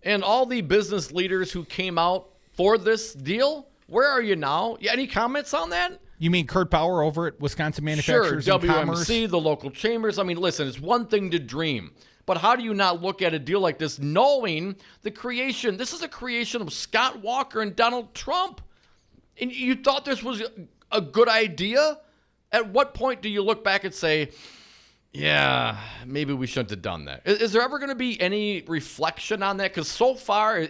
And all the business leaders who came out for this deal, where are you now? Any comments on that? You mean Kurt Bauer over at Wisconsin Manufacturers and WMC, Commerce? The local chambers. I mean, listen, it's one thing to dream, but how do you not look at a deal like this knowing this is a creation of Scott Walker and Donald Trump? And you thought this was a good idea? At what point do you look back and say, yeah, maybe we shouldn't have done that? Is there ever going to be any reflection on that? Because so far,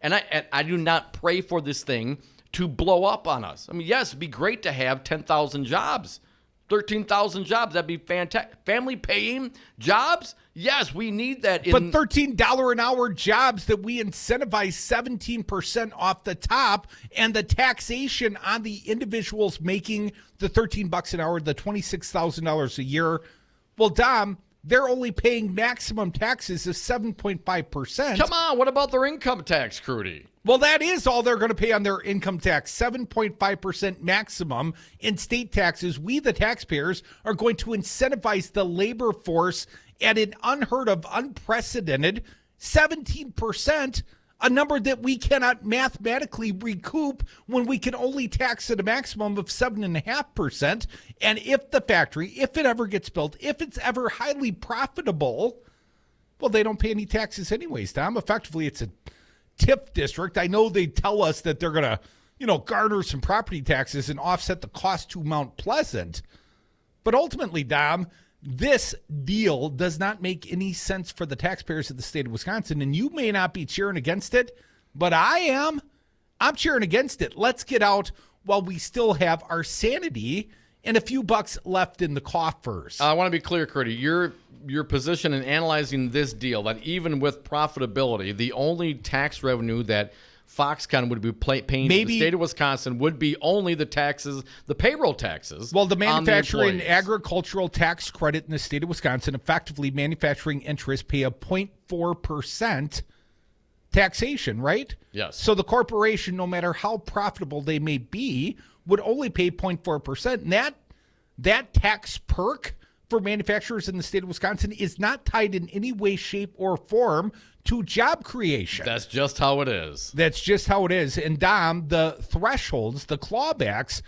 I do not pray for this thing to blow up on us. I mean, yes, it'd be great to have 10,000 jobs, 13,000 jobs. That'd be fantastic. Family paying jobs? Yes, we need that. But $13 an hour jobs that we incentivize 17% off the top, and the taxation on the individuals making the $13 an hour, the $26,000 a year. Well, Dom, they're only paying maximum taxes of 7.5%. Come on, what about their income tax, Crute? Well, that is all they're going to pay on their income tax, 7.5% maximum in state taxes. We, the taxpayers, are going to incentivize the labor force at an unheard of, unprecedented 17%, a number that we cannot mathematically recoup when we can only tax at a maximum of 7.5%. And if the factory, if it ever gets built, if it's ever highly profitable, well, they don't pay any taxes anyways, Tom. Effectively, it's a TIF district. I know they tell us that they're going to, garner some property taxes and offset the cost to Mount Pleasant. But ultimately, Dom, this deal does not make any sense for the taxpayers of the state of Wisconsin. And you may not be cheering against it, but I am. I'm cheering against it. Let's get out while we still have our sanity and a few bucks left in the coffers. I want to be clear, Crute. Your position in analyzing this deal, that even with profitability, the only tax revenue that FoxCONn would be paying to the state of Wisconsin would be only the taxes, the payroll taxes. Well, the manufacturing and agricultural tax credit in the state of Wisconsin, effectively manufacturing interests pay a 0.4% taxation, right? Yes. So the corporation, no matter how profitable they may be, would only pay 0.4%. And that tax perk for manufacturers in the state of Wisconsin is not tied in any way, shape, or form to job creation. That's just how it is. That's just how it is. And Dom, the thresholds, the clawbacks,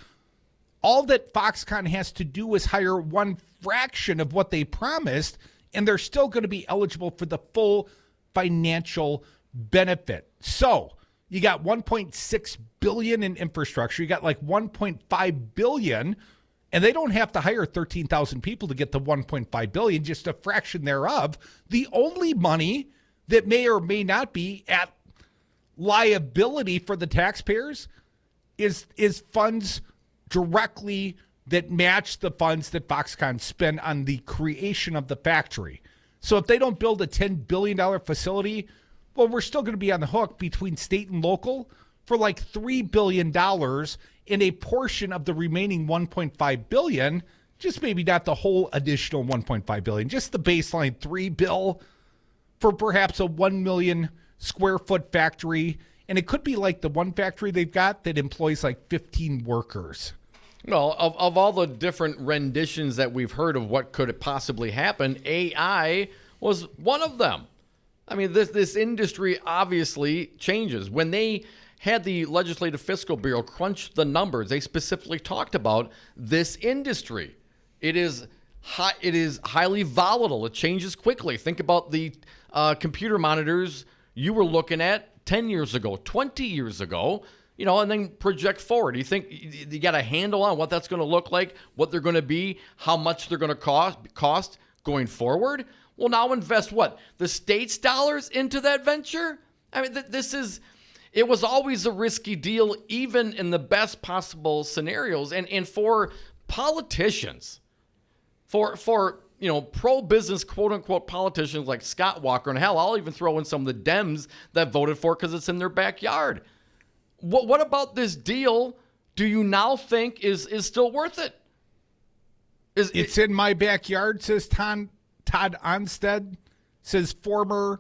all that FoxCONn has to do is hire one fraction of what they promised, and they're still going to be eligible for the full financial benefit. So you got $1.6 billion in infrastructure. You got like $1.5 billion. And they don't have to hire 13,000 people to get the $1.5 billion, just a fraction thereof. The only money that may or may not be at liability for the taxpayers is funds directly that match the funds that FoxCONn spend on the creation of the factory. So if they don't build a $10 billion facility, well, we're still going to be on the hook between state and local for like $3 billion in a portion of the remaining $1.5 billion, just maybe not the whole additional $1.5 billion, just the baseline $3 billion for perhaps a 1 million square foot factory. And it could be like the one factory they've got that employs like 15 workers. Well, of all the different renditions that we've heard of what could possibly happen, AI was one of them. I mean, this industry obviously changes. When they had the Legislative Fiscal Bureau crunch the numbers, they specifically talked about this industry. It is highly volatile. It changes quickly. Think about the computer monitors you were looking at 10 years ago, 20 years ago, and then project forward. You think you got a handle on what that's going to look like, what they're going to be, how much they're going to cost going forward? Well, now invest what? The state's dollars into that venture? I mean, it was always a risky deal, even in the best possible scenarios. And for politicians, for pro-business, quote-unquote politicians like Scott Walker, and hell, I'll even throw in some of the Dems that voted for because it's in their backyard. What about this deal do you now think is still worth it? It's in my backyard, says Todd Onstead, says former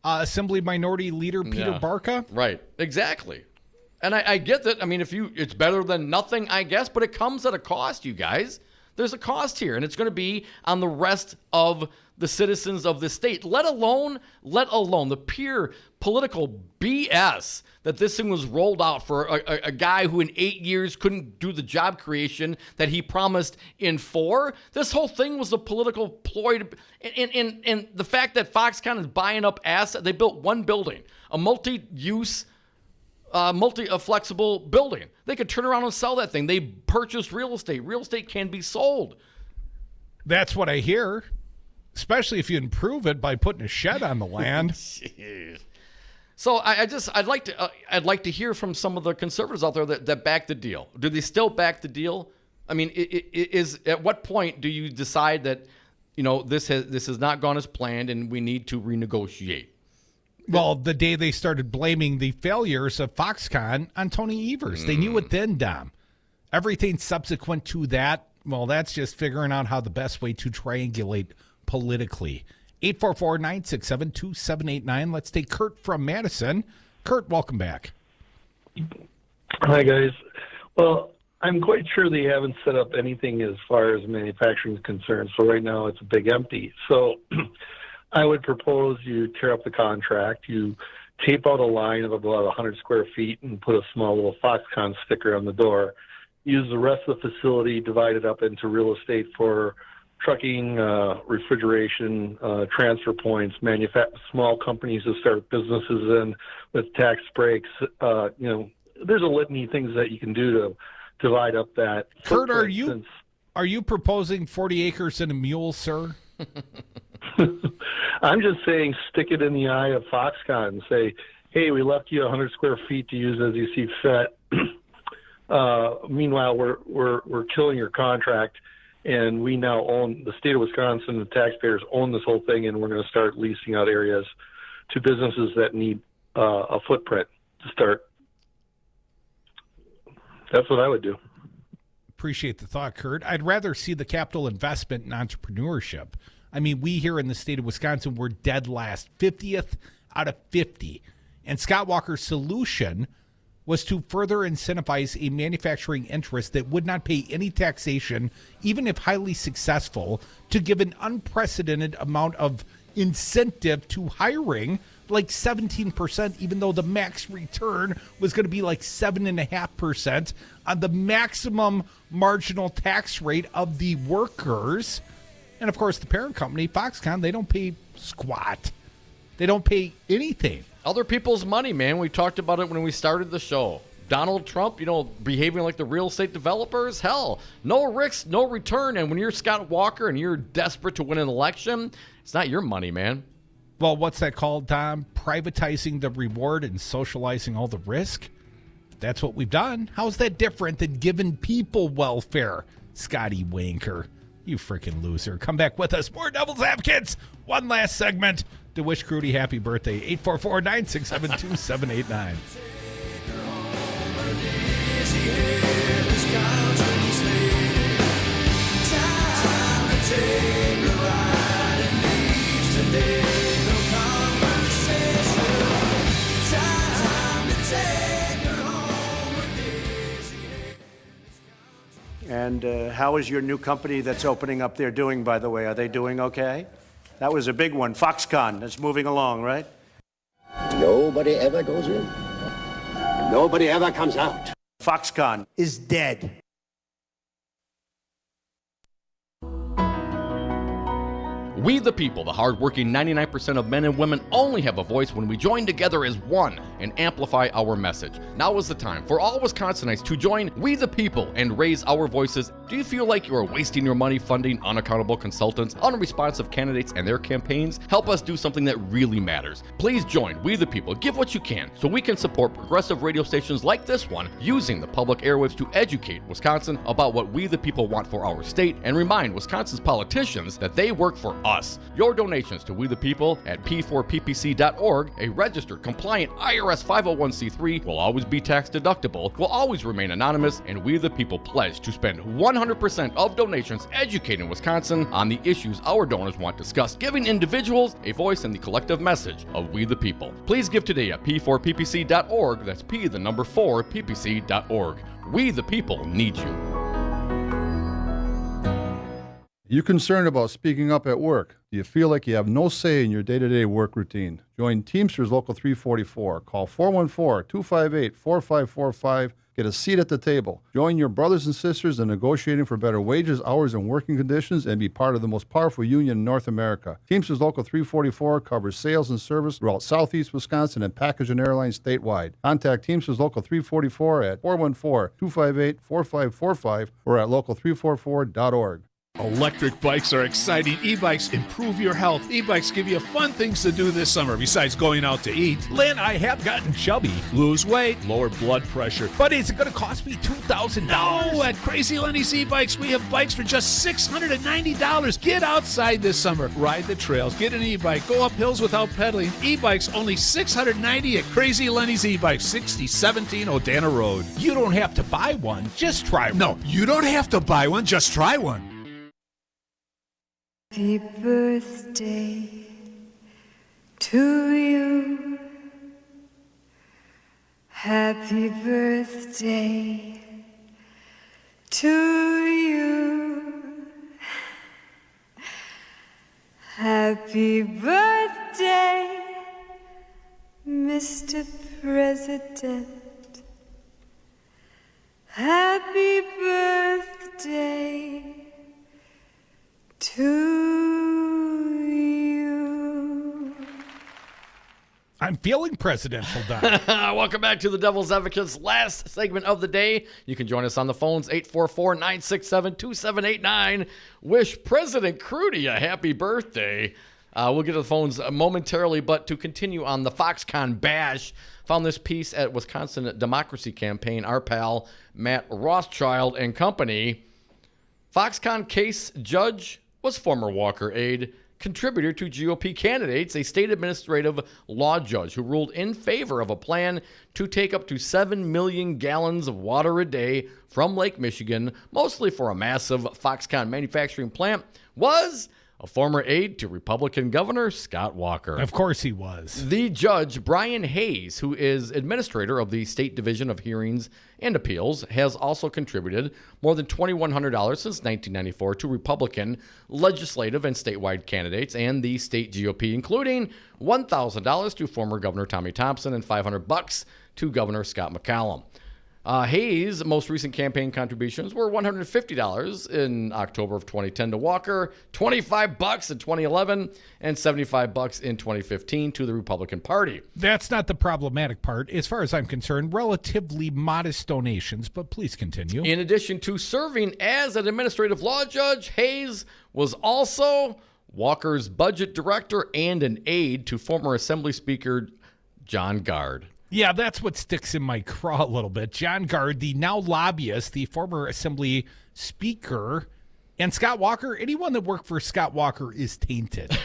Assembly Minority Leader Peter Barca. Right, exactly. And I get that. I mean, it's better than nothing, I guess, but it comes at a cost, you guys. There's a cost here, and it's going to be on the rest of the citizens of the state, let alone the pure political BS that this thing was rolled out for a guy who in 8 years couldn't do the job creation that he promised in 4. This whole thing was a political ploy. And the fact that FoxCONn is buying up assets, they built one building, a multi-use flexible building. They could turn around and sell that thing. They purchased real estate. Real estate can be sold. That's what I hear, especially if you improve it by putting a shed on the land. Jeez. So I'd like to hear from some of the conservatives out there that back the deal. Do they still back the deal? I mean, is at what point do you decide that this has not gone as planned and we need to renegotiate? Well, the day they started blaming the failures of FoxCONn on Tony Evers. They knew it then, Dom. Everything subsequent to that, well, that's just figuring out how the best way to triangulate politically. 844-967-2789. Let's take Kurt from Madison. Kurt, welcome back. Hi, guys. Well, I'm quite sure they haven't set up anything as far as manufacturing is concerned. So right now it's a big empty. So I would propose you tear up the contract, you tape out a line of about 100 square feet and put a small little FoxCONn sticker on the door. Use the rest of the facility, divide it up into real estate for trucking, refrigeration, transfer points, small companies to start businesses in with tax breaks. There's a litany of things that you can do to divide up that. Kurt, are you proposing 40 acres and a mule, sir? I'm just saying stick it in the eye of FoxCONn and say, hey, we left you 100 square feet to use as you see fit. Meanwhile, we're killing your contract, and we now own, the state of Wisconsin, the taxpayers own this whole thing, and we're going to start leasing out areas to businesses that need a footprint to start. That's what I would do. Appreciate the thought, Kurt. I'd rather see the capital investment in entrepreneurship. I mean, we here in the state of Wisconsin, we're dead last, 50th out of 50. And Scott Walker's solution was to further incentivize a manufacturing interest that would not pay any taxation, even if highly successful, to give an unprecedented amount of incentive to hiring, like 17%, even though the max return was going to be like 7.5% on the maximum marginal tax rate of the workers. And, of course, the parent company, FoxCONn, they don't pay squat. They don't pay anything. Other people's money, man. We talked about it when we started the show. Donald Trump, behaving like the real estate developers. Hell, no risk, no return. And when you're Scott Walker and you're desperate to win an election, it's not your money, man. Well, what's that called, Tom? Privatizing the reward and socializing all the risk? That's what we've done. How's that different than giving people welfare? Scotty Wanker. You freaking loser. Come back with us. More Devil's Advocates. One last segment to wish Crute happy birthday. 844-967-2789. And how is your new company that's opening up there doing, by the way? Are they doing okay? That was a big one. FoxCONn, that's moving along, right? Nobody ever goes in. Nobody ever comes out. FoxCONn is dead. We the people, the hardworking 99% of men and women, only have a voice when we join together as one and amplify our message. Now is the time for all Wisconsinites to join We the People and raise our voices. Do you feel like you are wasting your money funding unaccountable consultants, unresponsive candidates, and their campaigns? Help us do something that really matters. Please join We the People. Give what you can so we can support progressive radio stations like this one, using the public airwaves to educate Wisconsin about what we the people want for our state and remind Wisconsin's politicians that they work for us. Your donations to We the People at p4ppc.org, a registered, compliant IRS 501c3, will always be tax deductible, will always remain anonymous, and We the People pledge to spend 100% of donations educating Wisconsin on the issues our donors want discussed, giving individuals a voice in the collective message of We the People. Please give today at p4ppc.org. That's p4ppc.org. We the people need you. You concerned about speaking up at work? Do you feel like you have no say in your day-to-day work routine? Join Teamsters Local 344. Call 414-258-4545. Get a seat at the table. Join your brothers and sisters in negotiating for better wages, hours, and working conditions, and be part of the most powerful union in North America. Teamsters Local 344 covers sales and service throughout Southeast Wisconsin and package and airlines statewide. Contact Teamsters Local 344 at 414-258-4545 or at local344.org. Electric bikes are exciting. E-bikes improve your health. E-bikes give you fun things to do this summer besides going out to eat. Lynn, I have gotten chubby. Lose weight, lower blood pressure. But is it going to cost me $2,000? No, at Crazy Lenny's E-Bikes, we have bikes for just $690. Get outside this summer. Ride the trails. Get an e-bike. Go up hills without pedaling. E-bikes only $690 at Crazy Lenny's E-Bikes, 6017 Odana Road. You don't have to buy one. Just try one. No, you don't have to buy one. Just try one. Happy birthday to you. Happy birthday to you. Happy birthday, Mr. President. Happy birthday to you. I'm feeling presidential, Doc. Welcome back to the Devil's Advocates, last segment of the day. You can join us on the phones, 844-967-2789. Wish President Crute a happy birthday. We'll get to the phones momentarily, but to continue on the FoxCONn bash, found this piece at Wisconsin Democracy Campaign, our pal Matt Rothschild and company. FoxCONn case judge was former Walker aide, contributor to GOP candidates, a state administrative law judge who ruled in favor of a plan to take up to 7 million gallons of water a day from Lake Michigan, mostly for a massive FoxCONn manufacturing plant, was a former aide to Republican Governor Scott Walker. Of course he was. The judge, Brian Hayes, who is administrator of the State Division of Hearings and Appeals, has also contributed more than $2,100 since 1994 to Republican legislative and statewide candidates and the state GOP, including $1,000 to former Governor Tommy Thompson and $500 to Governor Scott McCallum. Hayes' most recent campaign contributions were $150 in October of 2010 to Walker, $25 in 2011, and $75 in 2015 to the Republican Party. That's not the problematic part. As far as I'm concerned, relatively modest donations, but please continue. In addition to serving as an administrative law judge, Hayes was also Walker's budget director and an aide to former Assembly Speaker John Gard. Yeah, that's what sticks in my craw a little bit. John Gard, the now lobbyist, the former Assembly Speaker, and Scott Walker. Anyone that worked for Scott Walker is tainted.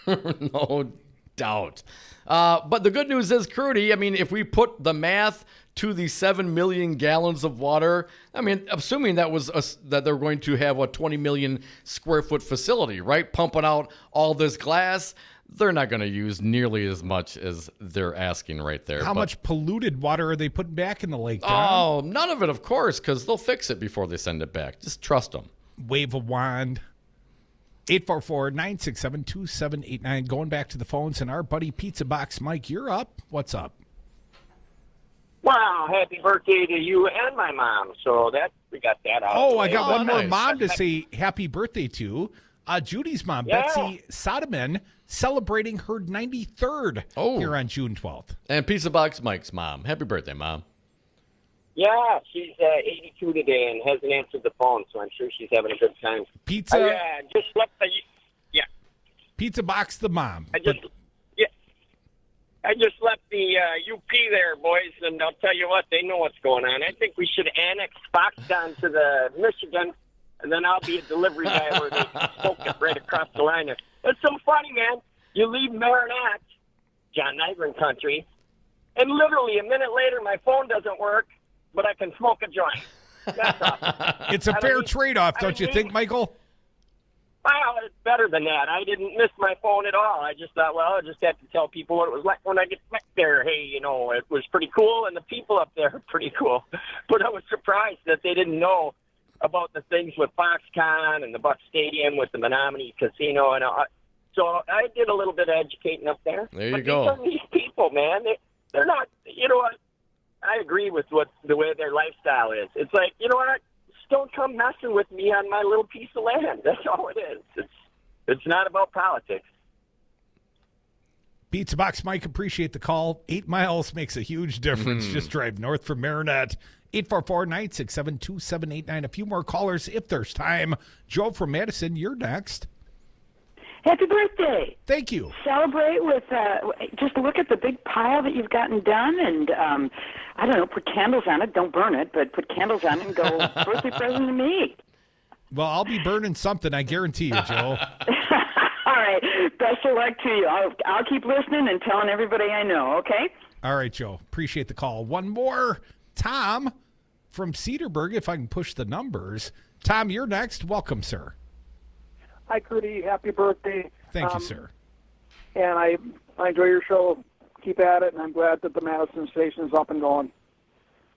No doubt. But the good news is, Crute, I mean, if we put the math to the 7 million gallons of water, I mean, assuming that was that they're going to have a 20 million square foot facility, right? Pumping out all this glass. They're not going to use nearly as much as they're asking right there. How much polluted water are they putting back in the lake, John? Oh, none of it, of course, because they'll fix it before they send it back. Just trust them. Wave a wand. 844-967-2789. Going back to the phones, and our buddy Pizza Box Mike, you're up. What's up? Wow, happy birthday to you and my mom. So that we got that out. Oh, I got one more mom to say happy birthday to. Judy's mom, Yeah. Betsy Sodeman, celebrating her 93rd here on June 12th. And Pizza Box Mike's mom. Happy birthday, Mom. Yeah, she's 82 today and hasn't answered the phone, so I'm sure she's having a good time. Pizza. Just left the Pizza Box the mom. I just left the UP there, boys, and I'll tell you what, they know what's going on. I think we should annex FoxCONn to the Michigan, and then I'll be a delivery guy where they poke it right across the line. It's so funny, man. You leave Marinette, John Nigren country, and literally a minute later, my phone doesn't work, but I can smoke a joint. That's awesome. It's a fair trade-off, don't you think, Michael? Well, it's better than that. I didn't miss my phone at all. I just thought, well, I just had to tell people what it was like when I get back there. Hey, you know, it was pretty cool, and the people up there are pretty cool. But I was surprised that they didn't know about the things with FoxCONn and the Buck Stadium with the Menominee Casino. And so I did a little bit of educating up there. There you go. These people, man, they're not, you know what? I agree with the way their lifestyle is. It's like, you know what? Just don't come messing with me on my little piece of land. That's all it is. It's not about politics. Pizza Box Mike, appreciate the call. 8 miles makes a huge difference. Just drive north from Marinette. 844-967-2789. A few more callers if there's time. Joe from Madison, you're next. Happy birthday. Thank you. Celebrate with, just look at the big pile that you've gotten done and, I don't know, put candles on it. Don't burn it, but put candles on it and go, birthday present to me. Well, I'll be burning something, I guarantee you, Joe. All right. Best of luck to you. I'll keep listening and telling everybody I know, okay? All right, Joe. Appreciate the call. One more. Tom from Cedarburg, if I can push the numbers. Tom, you're next. Welcome, sir. Hi, Crute. Happy birthday. Thank you, sir. And I enjoy your show. Keep at it, and I'm glad that the Madison station is up and going.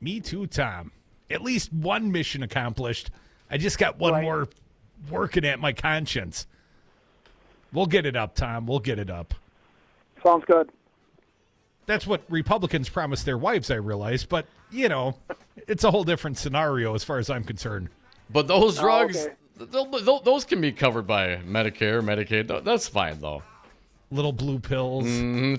Me too, Tom. At least one mission accomplished. I just got one more working at my conscience. We'll get it up, Tom. We'll get it up. Sounds good. That's what Republicans promise their wives, I realize. But, you know, it's a whole different scenario as far as I'm concerned. But those drugs... okay. Those can be covered by Medicare, Medicaid. That's fine, though. Little blue pills.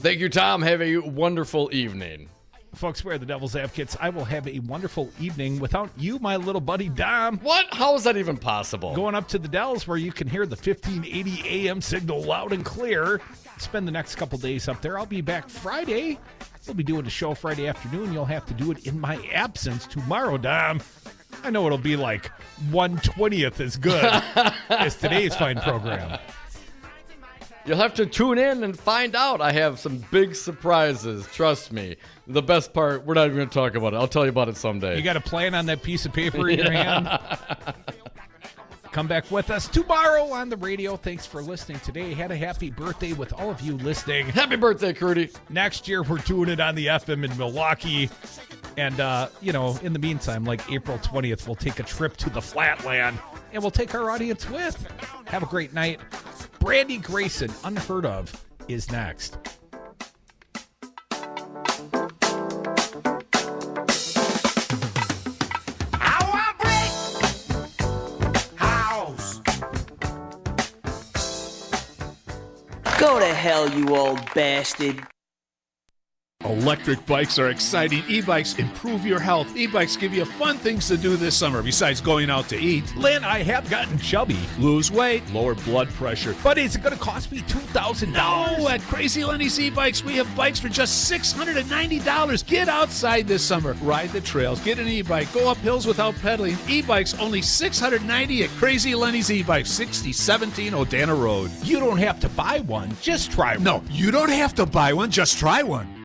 Thank you, Tom. Have a wonderful evening. Folks, we're the Devil's Advocates. I will have a wonderful evening without you, my little buddy Dom. What? How is that even possible? Going up to the Dells where you can hear the 1580 AM signal loud and clear. Spend the next couple days up there. I'll be back Friday. We'll be doing a show Friday afternoon. You'll have to do it in my absence tomorrow, Dom. I know it'll be like 1/20th as good as today's fine program. You'll have to tune in and find out. I have some big surprises. Trust me. The best part, we're not even going to talk about it. I'll tell you about it someday. You got a plan on that piece of paper in your hand? Come back with us tomorrow on the radio. Thanks for listening today. Had a happy birthday with all of you listening. Happy birthday, Crute. Next year, we're doing it on the FM in Milwaukee. And, you know, in the meantime, like April 20th, we'll take a trip to the Flatland, and we'll take our audience with. Have a great night. Brandy Grayson, Unheard Of, is next. Go to hell, you old bastard. Electric bikes are exciting. E-bikes improve your health. E-bikes give you fun things to do this summer besides going out to eat. Lynn, I have gotten chubby. Lose weight, lower blood pressure. But is it going to cost me $2,000? No, at Crazy Lenny's E-Bikes, we have bikes for just $690. Get outside this summer. Ride the trails. Get an e-bike. Go up hills without pedaling. E-bikes only $690 at Crazy Lenny's E-Bikes, 6017 Odana Road. You don't have to buy one. Just try one. No, you don't have to buy one. Just try one.